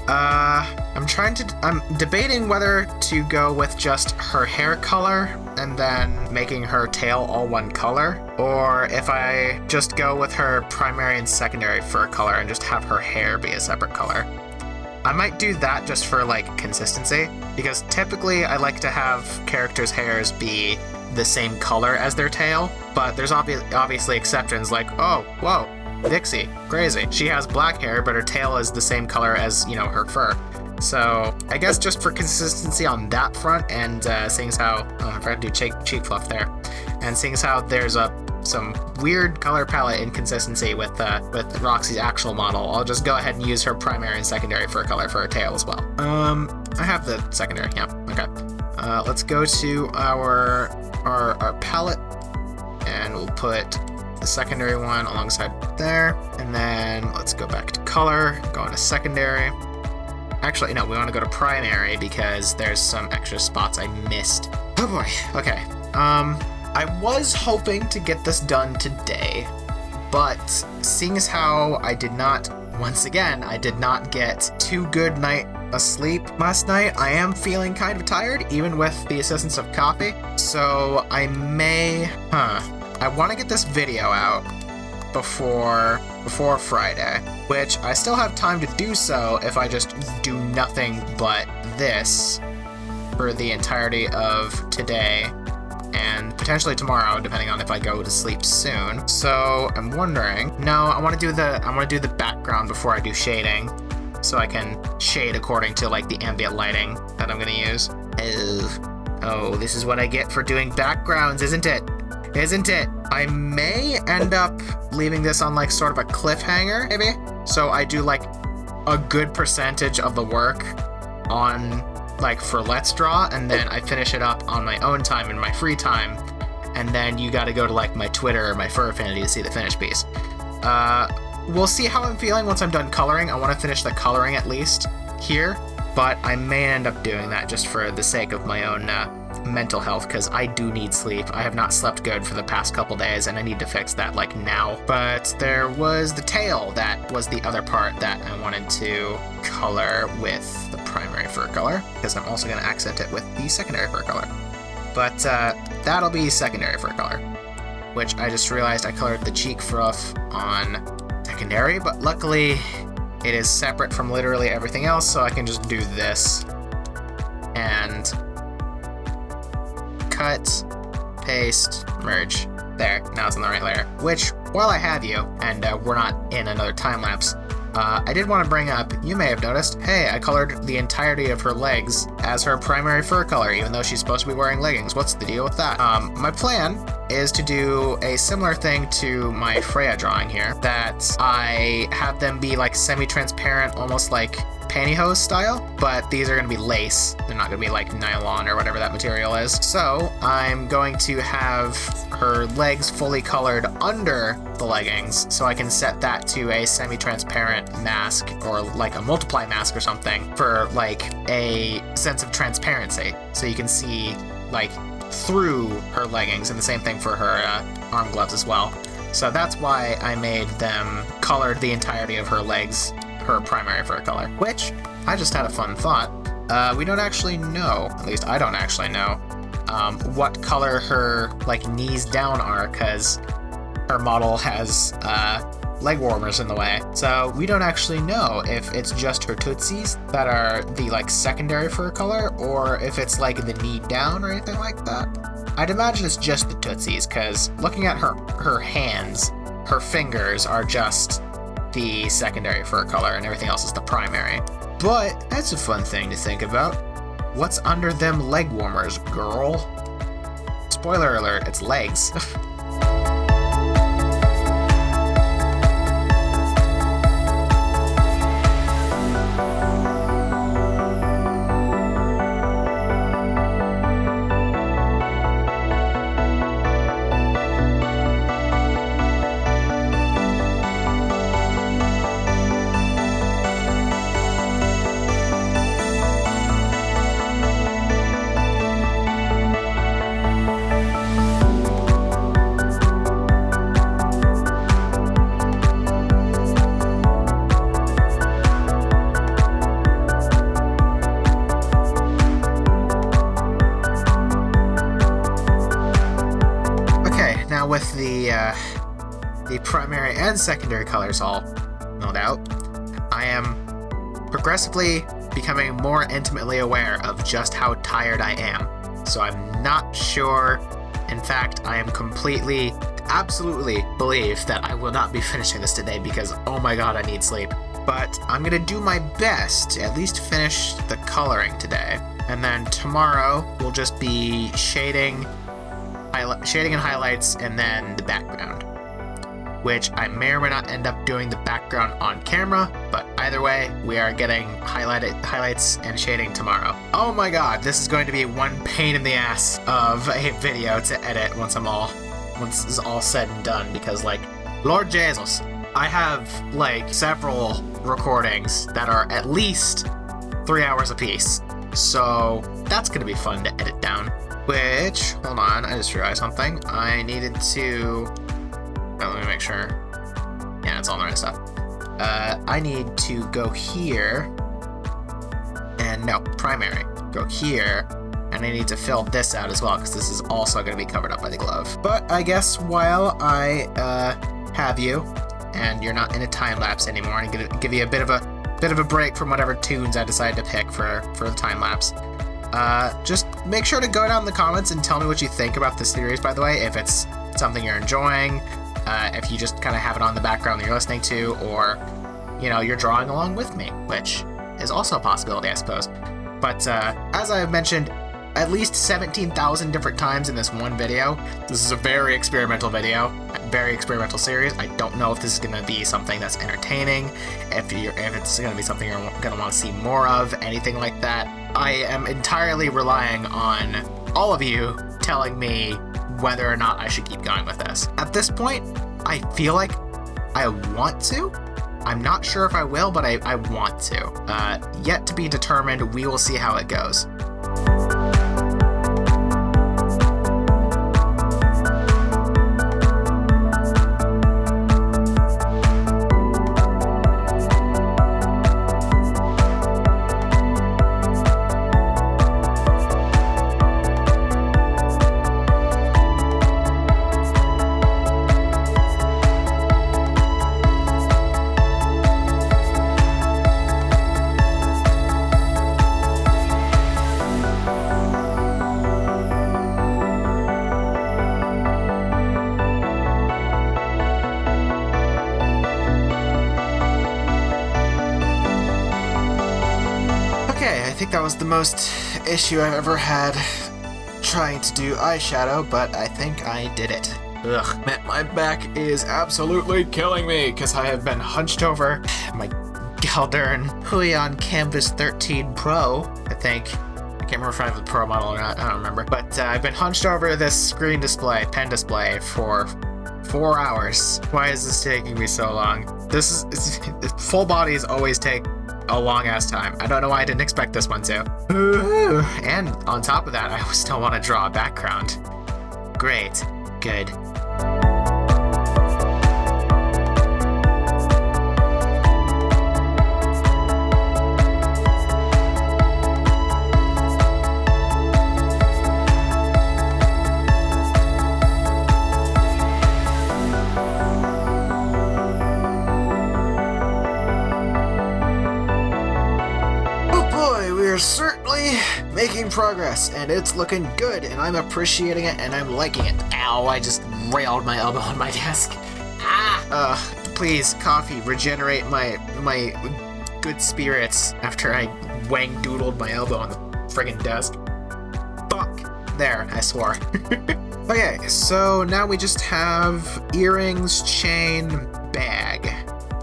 I'm debating whether to go with just her hair color and then making her tail all one color, or if I just go with her primary and secondary fur color and just have her hair be a separate color. I might do that just for, like, consistency, because typically I like to have characters' hairs be the same color as their tail, but there's obviously exceptions, like, oh, whoa, Dixie, crazy. She has black hair, but her tail is the same color as, you know, her fur. So I guess just for consistency on that front, and seeing as how I forgot to do cheek fluff there, and seeing as how there's some weird color palette inconsistency with Roxy's actual model, I'll just go ahead and use her primary and secondary fur color for her tail as well. I have the secondary, yeah, okay. Let's go to our palette, and we'll put the secondary one alongside there, and then let's go back to color, go into secondary. Actually, no, we want to go to primary because there's some extra spots I missed. Oh boy, okay. I was hoping to get this done today, but seeing as how I did not get too good night of sleep last night, I am feeling kind of tired, even with the assistance of coffee, so I want to get this video out before Friday, which I still have time to do so if I just do nothing but this for the entirety of today and potentially tomorrow, depending on if I go to sleep soon. So I'm wondering, no, I want to do the background before I do shading, so I can shade according to, like, the ambient lighting that I'm gonna use. Oh, this is what I get for doing backgrounds, isn't it? Isn't it? I may end up leaving this on, like, sort of a cliffhanger, maybe? So I do, like, a good percentage of the work on, like, for Let's Draw, and then I finish it up on my own time in my free time, and then you gotta go to, like, my Twitter or my Fur Affinity to see the finished piece. We'll see how I'm feeling once I'm done coloring. I want to finish the coloring at least here, but I may end up doing that just for the sake of my own mental health, because I do need sleep. I have not slept good for the past couple days, and I need to fix that, like, now. But there was the tail that was the other part that I wanted to color with the primary fur color, because I'm also going to accent it with the secondary fur color. But that'll be secondary fur color, which I just realized I colored the cheek fluff on secondary, but luckily it is separate from literally everything else, so I can just do this and cut, paste, merge. There, now it's on the right layer. Which, while I have you, and we're not in another time lapse, I did want to bring up, you may have noticed, hey, I colored the entirety of her legs as her primary fur color, even though she's supposed to be wearing leggings. What's the deal with that? My plan is to do a similar thing to my Freya drawing here, that I have them be, like, semi-transparent, almost like pantyhose style, but these are going to be lace. They're not going to be like nylon or whatever that material is. So I'm going to have her legs fully colored under the leggings, so I can set that to a semi-transparent mask or like a multiply mask or something for, like, a sense of transparency, so you can see, like, through her leggings, and the same thing for her arm gloves as well. So that's why I made them colored the entirety of her legs her primary fur color, which I just had a fun thought. We don't actually know, at least I don't actually know, what color her, like, knees down are, because her model has leg warmers in the way. So we don't actually know if it's just her tootsies that are the, like, secondary fur color, or if it's, like, the knee down or anything like that. I'd imagine it's just the tootsies, because looking at her hands, her fingers are just the secondary fur color and everything else is the primary. But that's a fun thing to think about. What's under them leg warmers, girl? Spoiler alert, it's legs. primary and secondary colors all milled out, I am progressively becoming more intimately aware of just how tired I am. So I'm not sure. In fact, I am absolutely believe that I will not be finishing this today because, oh my god, I need sleep. But I'm gonna do my best to at least finish the coloring today. And then tomorrow will just be shading and highlights, and then the background, which I may or may not end up doing the background on camera, but either way, we are getting highlights and shading tomorrow. Oh my god, this is going to be one pain in the ass of a video to edit once this is all said and done, because, like, Lord Jesus, I have, like, several recordings that are at least 3 hours apiece, so that's gonna be fun to edit down. Which, hold on, I just realized something. I needed to... Oh, let me make sure. Yeah, it's all the right stuff. I need to go here, and no, primary. Go here, and I need to fill this out as well, because this is also going to be covered up by the glove. But I guess while I have you, and you're not in a time lapse anymore, I'm going to give you a bit of a break from whatever tunes I decide to pick for the time lapse. Just make sure to go down in the comments and tell me what you think about this series, by the way, if it's something you're enjoying, if you just kind of have it on the background that you're listening to, or, you know, you're drawing along with me, which is also a possibility, I suppose. But as I've mentioned at least 17,000 different times in this one video, this is a very experimental video, a very experimental series. I don't know if this is going to be something that's entertaining, if it's going to be something you're going to want to see more of, anything like that. I am entirely relying on all of you telling me whether or not I should keep going with this. At this point, I feel like I want to. I'm not sure if I will, but I want to. Yet to be determined. We will see how it goes. I think that was the most issue I've ever had trying to do eyeshadow, but I think I did it. Ugh, man, my back is absolutely killing me because I have been hunched over my Galdern Huion Canvas 13 Pro, I think. I can't remember if I have the Pro model or not, I don't remember. But I've been hunched over this pen display for 4 hours. Why is this taking me so long? Full bodies always take a long ass time. I don't know why I didn't expect this one to. And on top of that, I still want to draw a background. Great. Good. Certainly making progress, and it's looking good, and I'm appreciating it, and I'm liking it. Ow, I just railed my elbow on my desk. Please, coffee, regenerate my good spirits after I wang-doodled my elbow on the friggin' desk. Fuck. There, I swore. Okay, so now we just have earrings, chain, bag.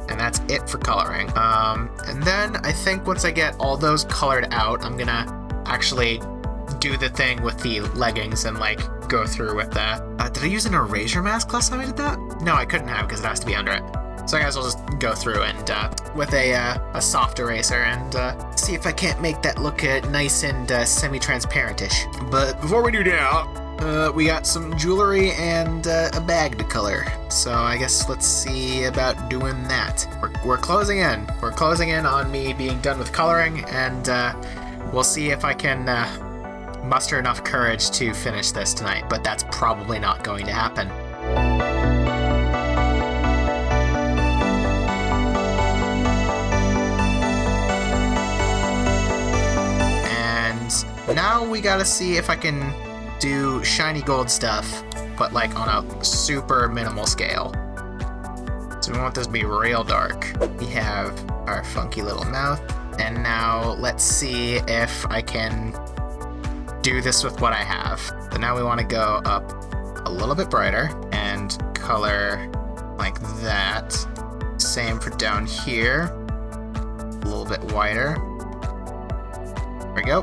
And that's it for coloring. And then I think once I get all those colored out, I'm gonna actually do the thing with the leggings and, like, go through with that. Did I use an erasure mask last time I did that? No, I couldn't have because it has to be under it. So I guess I'll just go through and with a soft eraser and see if I can't make that look nice and semi-transparent-ish. But before we do that, we got some jewelry and a bag to color. So I guess let's see about doing that. We're closing in. We're closing in on me being done with coloring, and we'll see if I can muster enough courage to finish this tonight, but that's probably not going to happen. now we gotta see if I can do shiny gold stuff, but like on a super minimal scale. So we want this to be real dark. We have our funky little mouth, and now let's see if I can do this with what I have. So now we want to go up a little bit brighter and color like that. Same for down here. A little bit wider. There we go.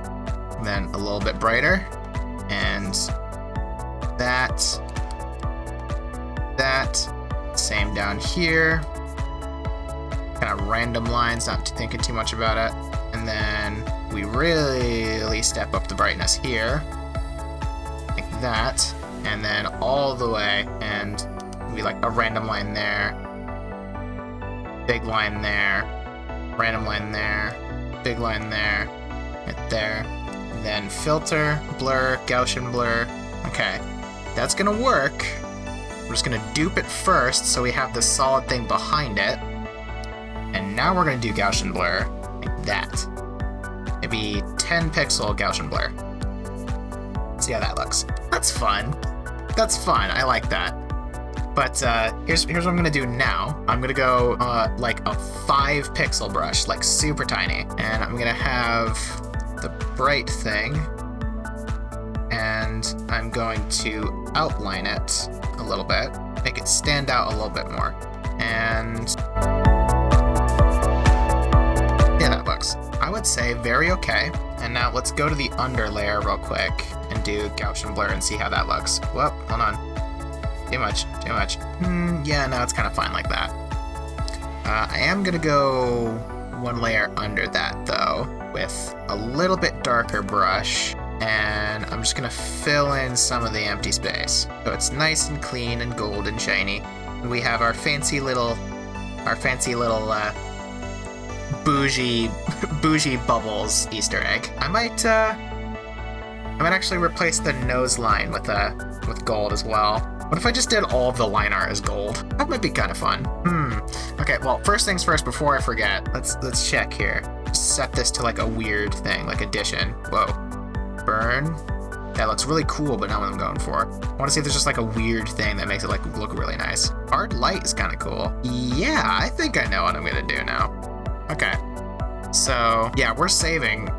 And then a little bit brighter. And that. Same down here. Kind of random lines, not thinking too much about it. And then we really step up the brightness here. Like that. And then all the way. And we like a random line there. Big line there. Random line there. Big line there. Right there. And then filter, blur, Gaussian blur. Okay. That's gonna work. We're just gonna dupe it first so we have the solid thing behind it. And now we're gonna do Gaussian blur like that. Maybe 10 pixel Gaussian blur. Let's see how that looks. That's fun. That's fun. I like that. But here's what I'm gonna do now. I'm gonna go like a 5 pixel brush, like super tiny. And I'm gonna have the bright thing. And I'm going to outline it a little bit, make it stand out a little bit more. And yeah, that looks, I would say, very okay. And now let's go to the under layer real quick and do Gaussian blur and see how that looks. Whoop, hold on. Too much. Yeah, no, it's kind of fine like that. I am gonna go one layer under that though, with a little bit darker brush. And I'm just gonna fill in some of the empty space. So it's nice and clean and gold and shiny. And we have our fancy little bougie bubbles Easter egg. I might actually replace the nose line with gold as well. What if I just did all of the line art as gold? That might be kind of fun. Okay, well, first things first, before I forget, let's check here. Set this to like a weird thing, like addition. Whoa. Burn. That looks really cool, but not what I'm going for. I want to see if there's just like a weird thing that makes it like look really nice. Hard light is kind of cool. Yeah, I think I know what I'm gonna do now. Okay. So yeah, we're saving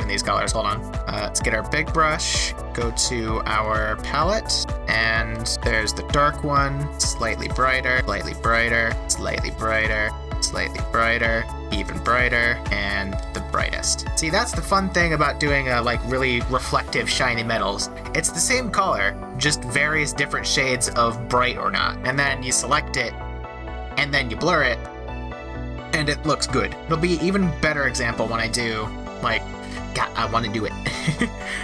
these colors. Hold on. Let's get our big brush, go to our palette, and there's the dark one, slightly brighter, slightly brighter, slightly brighter, slightly brighter, even brighter, and the brightest. See, that's the fun thing about doing like really reflective shiny metals. It's the same color, just various different shades of bright or not. And then you select it, and then you blur it, and it looks good. It'll be even better example when I do, like, God, I want to do it.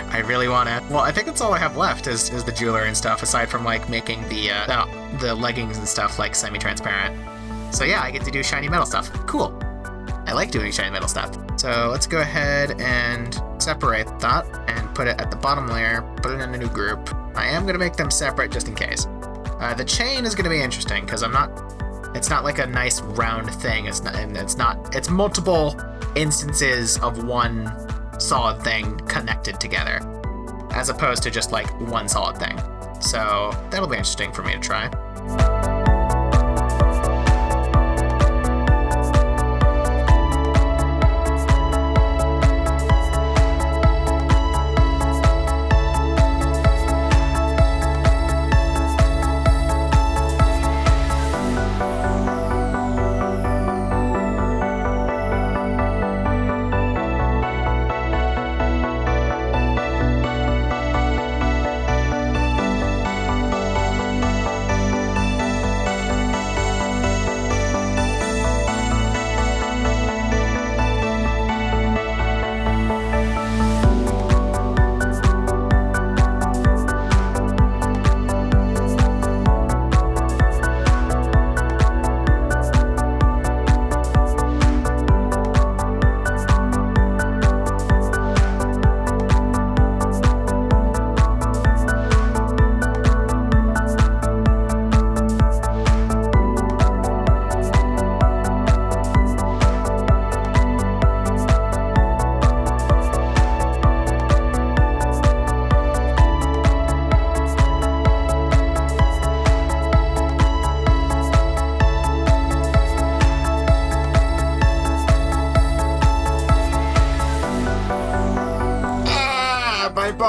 I really want to. Well, I think that's all I have left is the jewelry and stuff, aside from like making the leggings and stuff like semi-transparent. So yeah, I get to do shiny metal stuff. Cool. I like doing shiny metal stuff. So let's go ahead and separate that and put it at the bottom layer, put it in a new group. I am going to make them separate just in case. The chain is going to be interesting because it's not like a nice round thing. It's multiple instances of one solid thing connected together, as opposed to just like one solid thing. So that'll be interesting for me to try.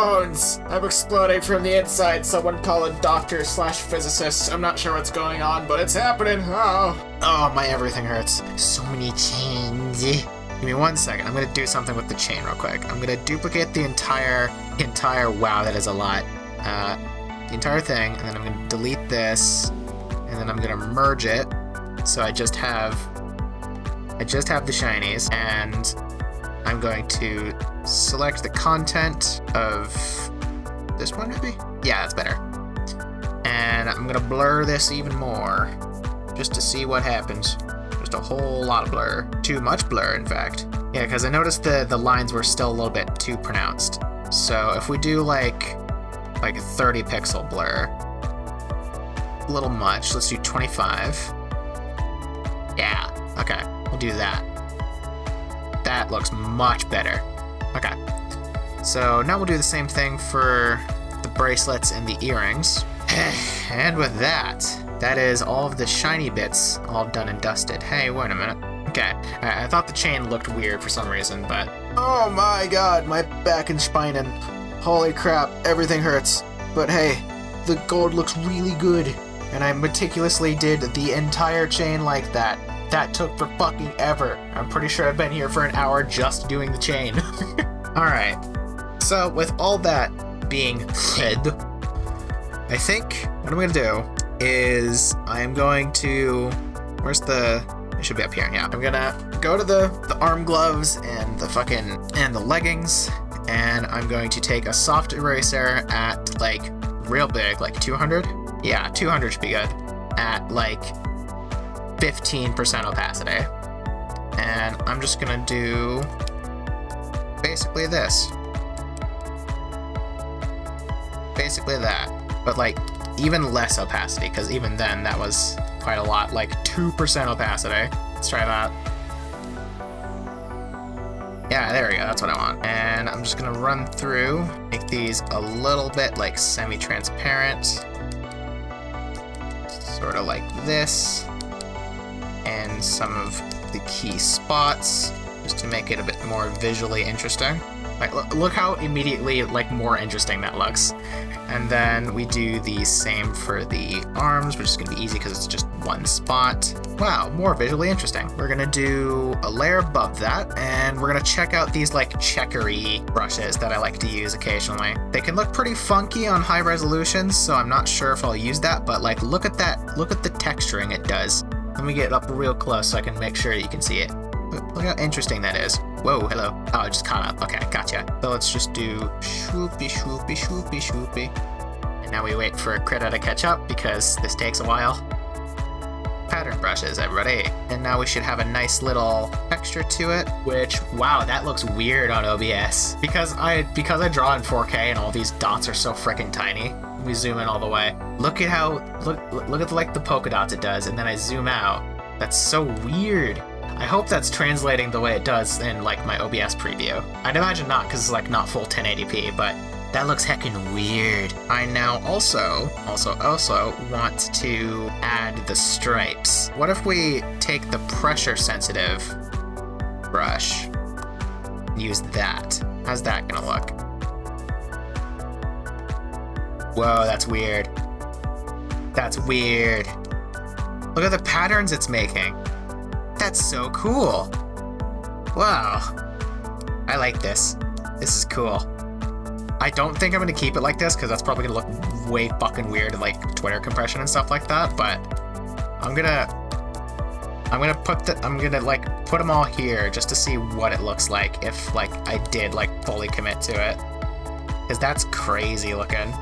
bones! I'm exploding from the inside. Someone call a doctor/physicist. I'm not sure what's going on, but it's happening. Oh, my everything hurts. So many chains. Give me 1 second. I'm gonna do something with the chain real quick. I'm gonna duplicate the entire, wow, that is a lot. The entire thing, and then I'm gonna delete this, and then I'm gonna merge it. So I just have the shinies, and I'm going to select the content of this one, maybe? Yeah, that's better. And I'm gonna blur this even more, just to see what happens. Just a whole lot of blur. Too much blur, in fact. Yeah, because I noticed the lines were still a little bit too pronounced. So if we do like a 30 pixel blur, a little much. Let's do 25. Yeah, okay, we'll do that. That looks much better. Okay, so now we'll do the same thing for the bracelets and the earrings. And with that is all of the shiny bits all done and dusted. Hey, wait a minute. Okay, I thought the chain looked weird for some reason, but... Oh my god, my back and spine and... Holy crap, everything hurts. But hey, the gold looks really good. And I meticulously did the entire chain like that. That took for fucking ever. I'm pretty sure I've been here for an hour just doing the chain. Alright, so with all that being said, I think what I'm gonna do is I'm going to... Where's the... It should be up here, yeah. I'm gonna go to the arm gloves and the leggings, and I'm going to take a soft eraser at like real big, like 200. Yeah, 200 should be good. At like 15% opacity. And I'm just gonna do basically this. Basically that. But like even less opacity, because even then that was quite a lot, like 2% opacity. Let's try that. Yeah, there we go, that's what I want. And I'm just gonna run through, make these a little bit like semi-transparent. Sort of like this. And some of the key spots, just to make it a bit more visually interesting. Like, look how immediately, like, more interesting that looks. And then we do the same for the arms, which is going to be easy because it's just one spot. Wow, more visually interesting. We're going to do a layer above that, and we're going to check out these, like, checkery brushes that I like to use occasionally. They can look pretty funky on high resolutions, so I'm not sure if I'll use that, but, like, look at that. Look at the texturing it does. Let me get up real close so I can make sure you can see it. Look how interesting that is. Whoa, hello. Oh, I just caught up. Okay, gotcha. So let's just do swoopy, swoopy, swoopy, swoopy. And now we wait for Krita to catch up because this takes a while. Pattern brushes, everybody. And now we should have a nice little texture to it, which, wow, that looks weird on OBS. Because I draw in 4K and all these dots are so freaking tiny. We zoom in all the way. Look at how, look at like the polka dots it does, and then I zoom out. That's so weird. I hope that's translating the way it does in like my OBS preview. I'd imagine not, because it's like not full 1080p, but that looks heckin' weird. I now also want to add the stripes. What if we take the pressure sensitive brush and use that? How's that gonna look? Whoa, that's weird. That's weird. Look at the patterns it's making. That's so cool. Wow. I like this. This is cool. I don't think I'm gonna keep it like this because that's probably gonna look way fucking weird in like Twitter compression and stuff like that, but I'm gonna put them all here just to see what it looks like if like I did like fully commit to it. Because that's crazy looking.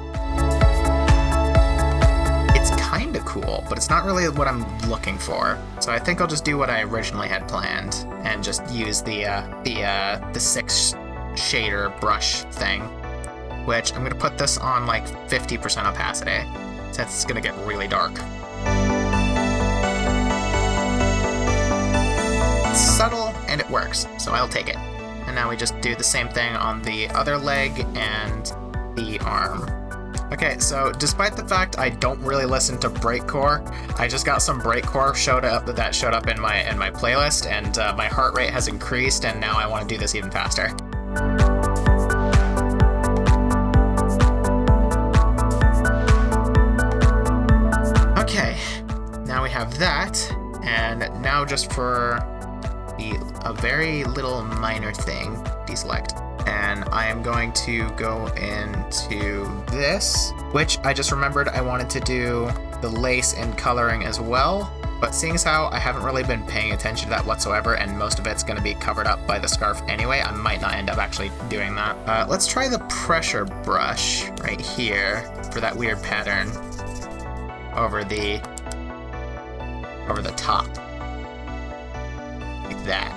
It's kind of cool, but it's not really what I'm looking for. So I think I'll just do what I originally had planned and just use the 6 shader brush thing, which I'm gonna put this on like 50% opacity, since it's gonna get really dark. It's subtle and it works, so I'll take it. And now we just do the same thing on the other leg and the arm. Okay, so despite the fact I don't really listen to breakcore, I just got some breakcore that showed up in my playlist, and my heart rate has increased, and now I want to do this even faster. that, and now just for a very little minor thing, deselect. And I am going to go into this, which I just remembered I wanted to do the lace and coloring as well. But seeing as how I haven't really been paying attention to that whatsoever, and most of it's going to be covered up by the scarf anyway, I might not end up actually doing that. Let's try the pressure brush right here for that weird pattern over the top. Like that.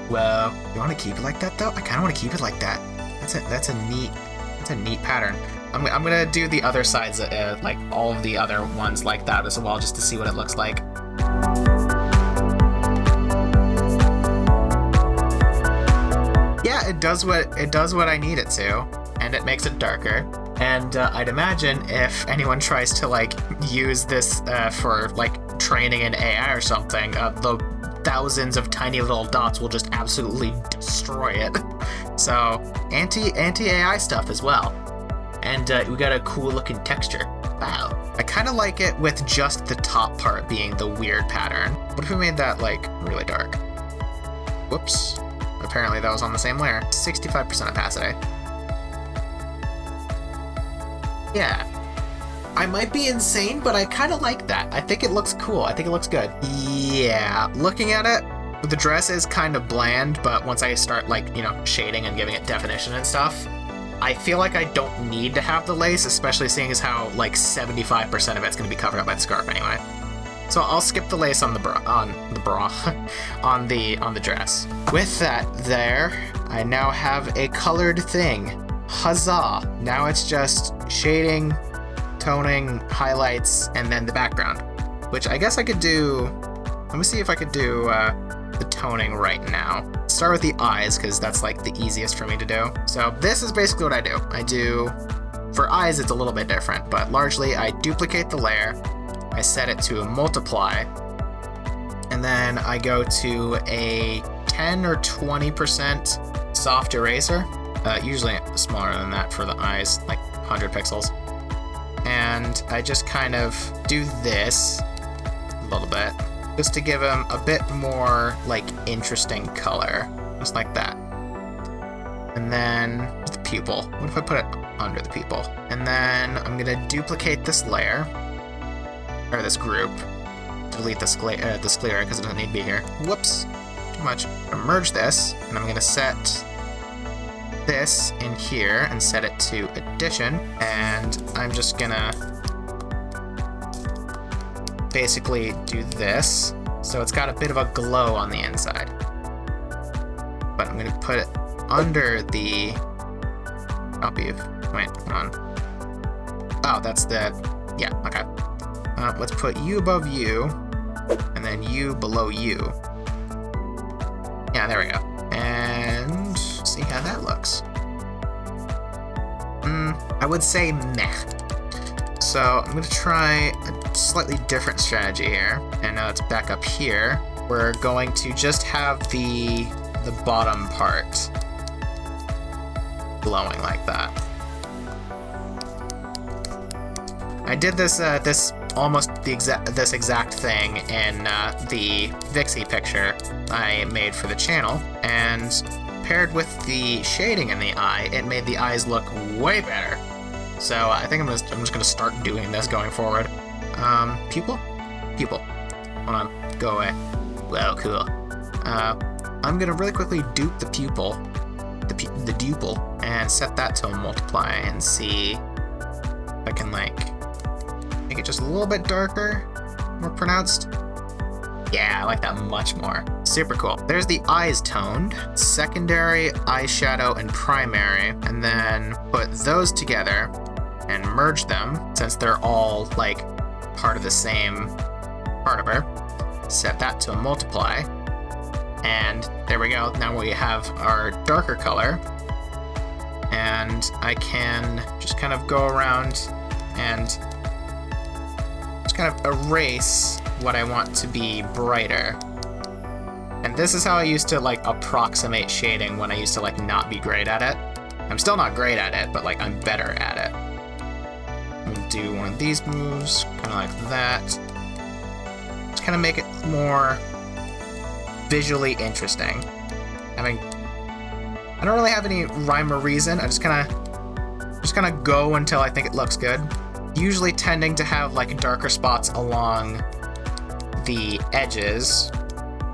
Whoa. You want to keep it like that though? I kind of want to keep it like that. That's a neat pattern. I'm gonna do the other sides, like all of the other ones like that as well, just to see what it looks like. Yeah, it does what I need it to, and it makes it darker. And I'd imagine if anyone tries to like use this for like training in AI or something, the thousands of tiny little dots will just absolutely destroy it. So anti-AI stuff as well. And we got a cool looking texture. Wow. I kind of like it with just the top part being the weird pattern. What if we made that like really dark? Whoops. Apparently that was on the same layer. 65% opacity. Yeah. I might be insane, but I kind of like that. I think it looks cool. I think it looks good. Yeah. Looking at it, the dress is kind of bland, but once I start like, you know, shading and giving it definition and stuff, I feel like I don't need to have the lace, especially seeing as how like 75% of it's going to be covered up by the scarf anyway. So I'll skip the lace on the on the dress. With that there, I now have a colored thing. Huzzah! Now it's just shading, toning, highlights, and then the background, which I guess I could do. Let me see if I could do the toning right now. Start with the eyes, because that's like the easiest for me to do. So this is basically what I do. For eyes, it's a little bit different, but largely I duplicate the layer, I set it to a multiply, and then I go to a 10 or 20% soft eraser, usually smaller than that for the eyes, like 100 pixels. And I just kind of do this a little bit, just to give him a bit more, like, interesting color. Just like that. And then, the pupil. What if I put it under the pupil? And then, I'm gonna duplicate this layer, or this group. Delete the sclera, because it doesn't need to be here. Whoops. Too much. I'm gonna merge this, and I'm gonna set this in here, and set it to addition, and I'm just gonna basically do this, so it's got a bit of a glow on the inside. But I'm gonna put it under the copy of. Wait, hold on. Oh, that's the. Yeah, okay. Let's put you above you, and then you below you. Yeah, there we go. And see how that looks. I would say meh. So I'm going to try a slightly different strategy here. And now it's back up here. We're going to just have the bottom part glowing like that. I did this almost this exact thing in the Vixie picture I made for the channel, and paired with the shading in the eye, it made the eyes look way better. So I think I'm just gonna start doing this going forward. Pupil? Hold on, go away. Well, cool. I'm gonna really quickly dupe the pupil, the dupil, and set that to a multiply and see if I can like make it just a little bit darker, more pronounced. Yeah, I like that much more. Super cool. There's the eyes toned, secondary, eyeshadow, and primary, and then put those together and merge them, since they're all like part of the same part of her. Set that to a multiply, and there we go. Now we have our darker color, and I can just kind of go around and just kind of erase what I want to be brighter. And this is how I used to like approximate shading when I used to like not be great at it. I'm still not great at it, but like I'm better at it. I'm gonna do one of these moves, kind of like that. kind of make it more visually interesting. I don't really have any rhyme or reason. I just kind of go until I think it looks good. Usually tending to have like darker spots along the edges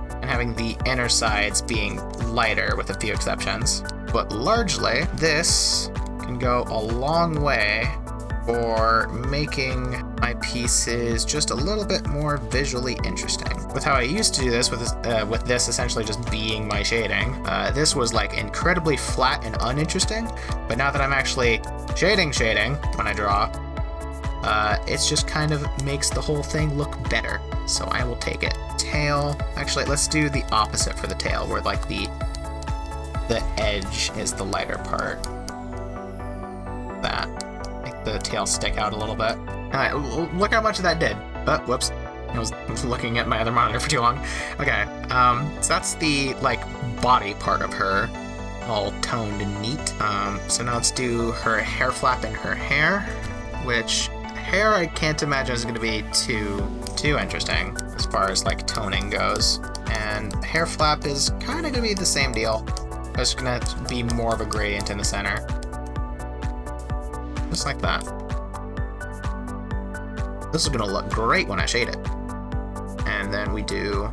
and having the inner sides being lighter with a few exceptions. But largely, this can go a long way for making my pieces just a little bit more visually interesting. With how I used to do this, with this essentially just being my shading, this was like incredibly flat and uninteresting, but now that I'm actually shading when I draw, it's just kind of makes the whole thing look better, so I will take it. Tail, actually let's do the opposite for the tail, where like the edge is the lighter part. That. Make the tail stick out a little bit. Alright, look how much that did. Oh, whoops. I was looking at my other monitor for too long. Okay, so that's the, like, body part of her, all toned and neat. So now let's do her hair flap and her hair, which hair I can't imagine is going to be too interesting as far as, like, toning goes. And hair flap is kind of going to be the same deal. It's going to be more of a gradient in the center. Just like that. This is going to look great when I shade it. And then we do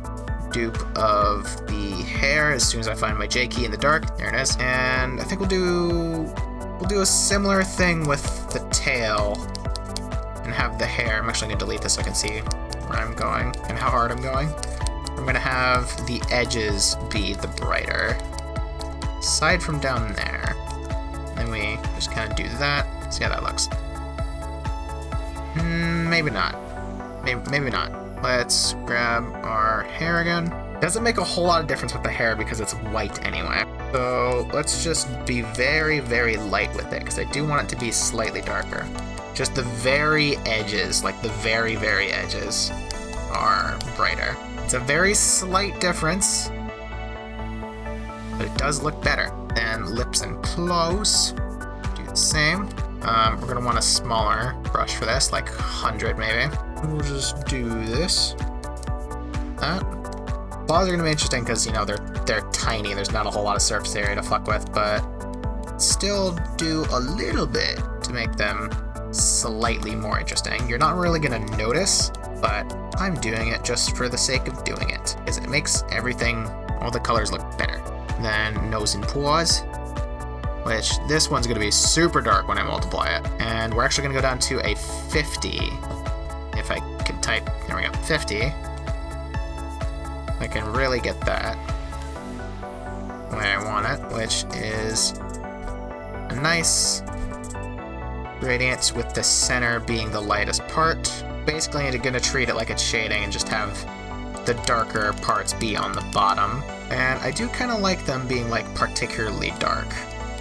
dupe of the hair as soon as I find my J key in the dark. There it is. And I think we'll do a similar thing with the tail and have the hair. I'm actually going to delete this so I can see where I'm going and how hard I'm going. I'm going to have the edges be the brighter. Aside from down there. Then we just kind of do that. See how that looks. Maybe not. Maybe not. Let's grab our hair again. Doesn't make a whole lot of difference with the hair because it's white anyway. So let's just be very, very light with it because I do want it to be slightly darker. Just the very edges, like the very, very edges, are brighter. It's a very slight difference, but it does look better. Then lips and close. Do the same. We're going to want a smaller brush for this, like 100 maybe. We'll just do this. That. Claws are going to be interesting because, you know, they're tiny. There's not a whole lot of surface area to fuck with, but still do a little bit to make them slightly more interesting. You're not really going to notice, but I'm doing it just for the sake of doing it, because it makes everything, all the colors look better. Then nose and paws, which this one's going to be super dark when I multiply it. And we're actually going to go down to a 50. If I can type, there we go, 50. I can really get that the way I want it, which is a nice gradient with the center being the lightest part. Basically, I'm going to treat it like it's shading and just have the darker parts be on the bottom. And I do kind of like them being like particularly dark,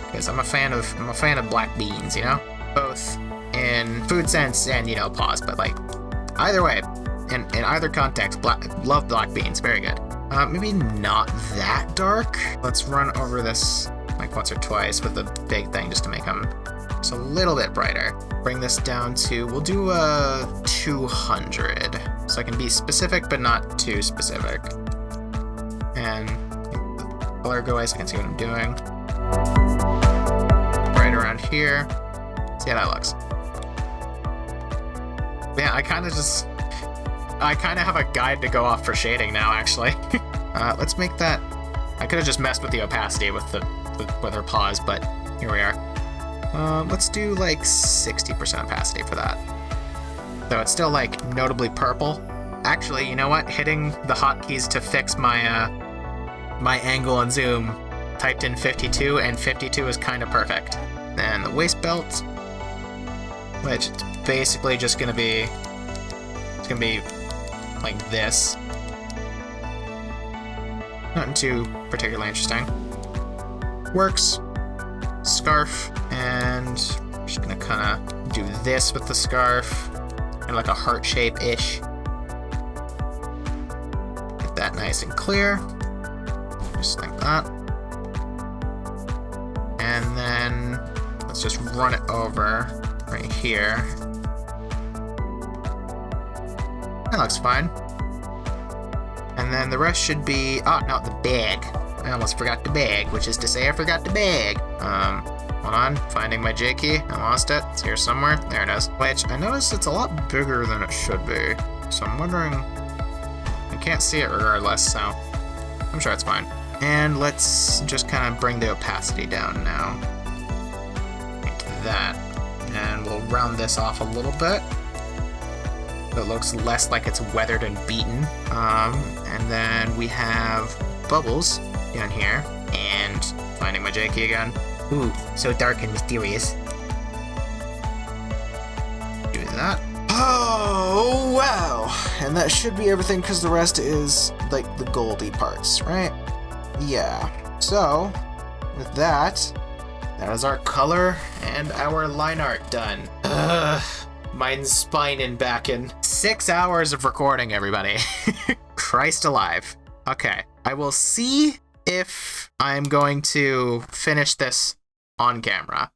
because I'm a fan of black beans, you know, both in food sense and, you know, paws. But like either way, in either context, love black beans, very good. Maybe not that dark. Let's run over this like once or twice with the big thing just to make them just a little bit brighter. Bring this down to, we'll do a 200, so I can be specific but not too specific. And the color go away so I can see what I'm doing. Right around here. See how that looks. Yeah, I kind of have a guide to go off for shading now, actually. Let's make that. I could have just messed with the opacity with her paws, but here we are. Let's do like 60% opacity for that. So it's still like notably purple. Actually, you know what? Hitting the hotkeys to fix my my angle and zoom, typed in 52, and 52 is kind of perfect. Then the waist belt, which is basically just gonna be, it's gonna be like this. Nothing too particularly interesting. Works. Scarf, and I'm just gonna kind of do this with the scarf, and like a heart shape-ish. Get that nice and clear, just like that. And then let's just run it over right here. That looks fine. And then the rest should be... Oh, no, the bag. I almost forgot the bag, which is to say I forgot the bag. Hold on. Finding my J key. I lost it. It's here somewhere. There it is. Which, I noticed it's a lot bigger than it should be. So I'm wondering... I can't see it regardless, so... I'm sure it's fine. And let's just kind of bring the opacity down now. Like that. And we'll round this off a little bit. So it looks less like it's weathered and beaten. And then we have bubbles down here. And finding my J key again. Ooh, so dark and mysterious. Do that. Oh, wow. And that should be everything because the rest is, like, the goldy parts, right? Yeah. So, with that, that is our color and our line art done. Ugh. Mine's spine and back in. 6 hours of recording, everybody. Christ alive. Okay. I will see if I'm going to finish this on camera.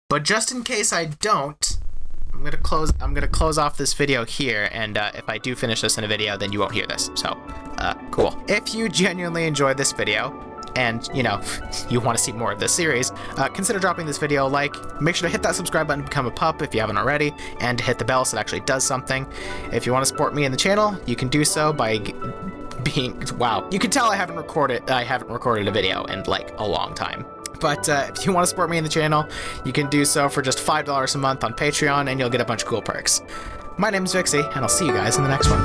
But just in case I don't, I'm gonna close off this video here, and if I do finish this in a video, then you won't hear this. So, cool. If you genuinely enjoyed this video, and, you know, you want to see more of this series, consider dropping this video a like. Make sure to hit that subscribe button to become a pup if you haven't already, and to hit the bell so it actually does something. If you want to support me in the channel, you can do so by being... Wow. You can tell I haven't recorded a video in, like, a long time. But if you want to support me in the channel, you can do so for just $5 a month on Patreon, and you'll get a bunch of cool perks. My name is Vixie, and I'll see you guys in the next one.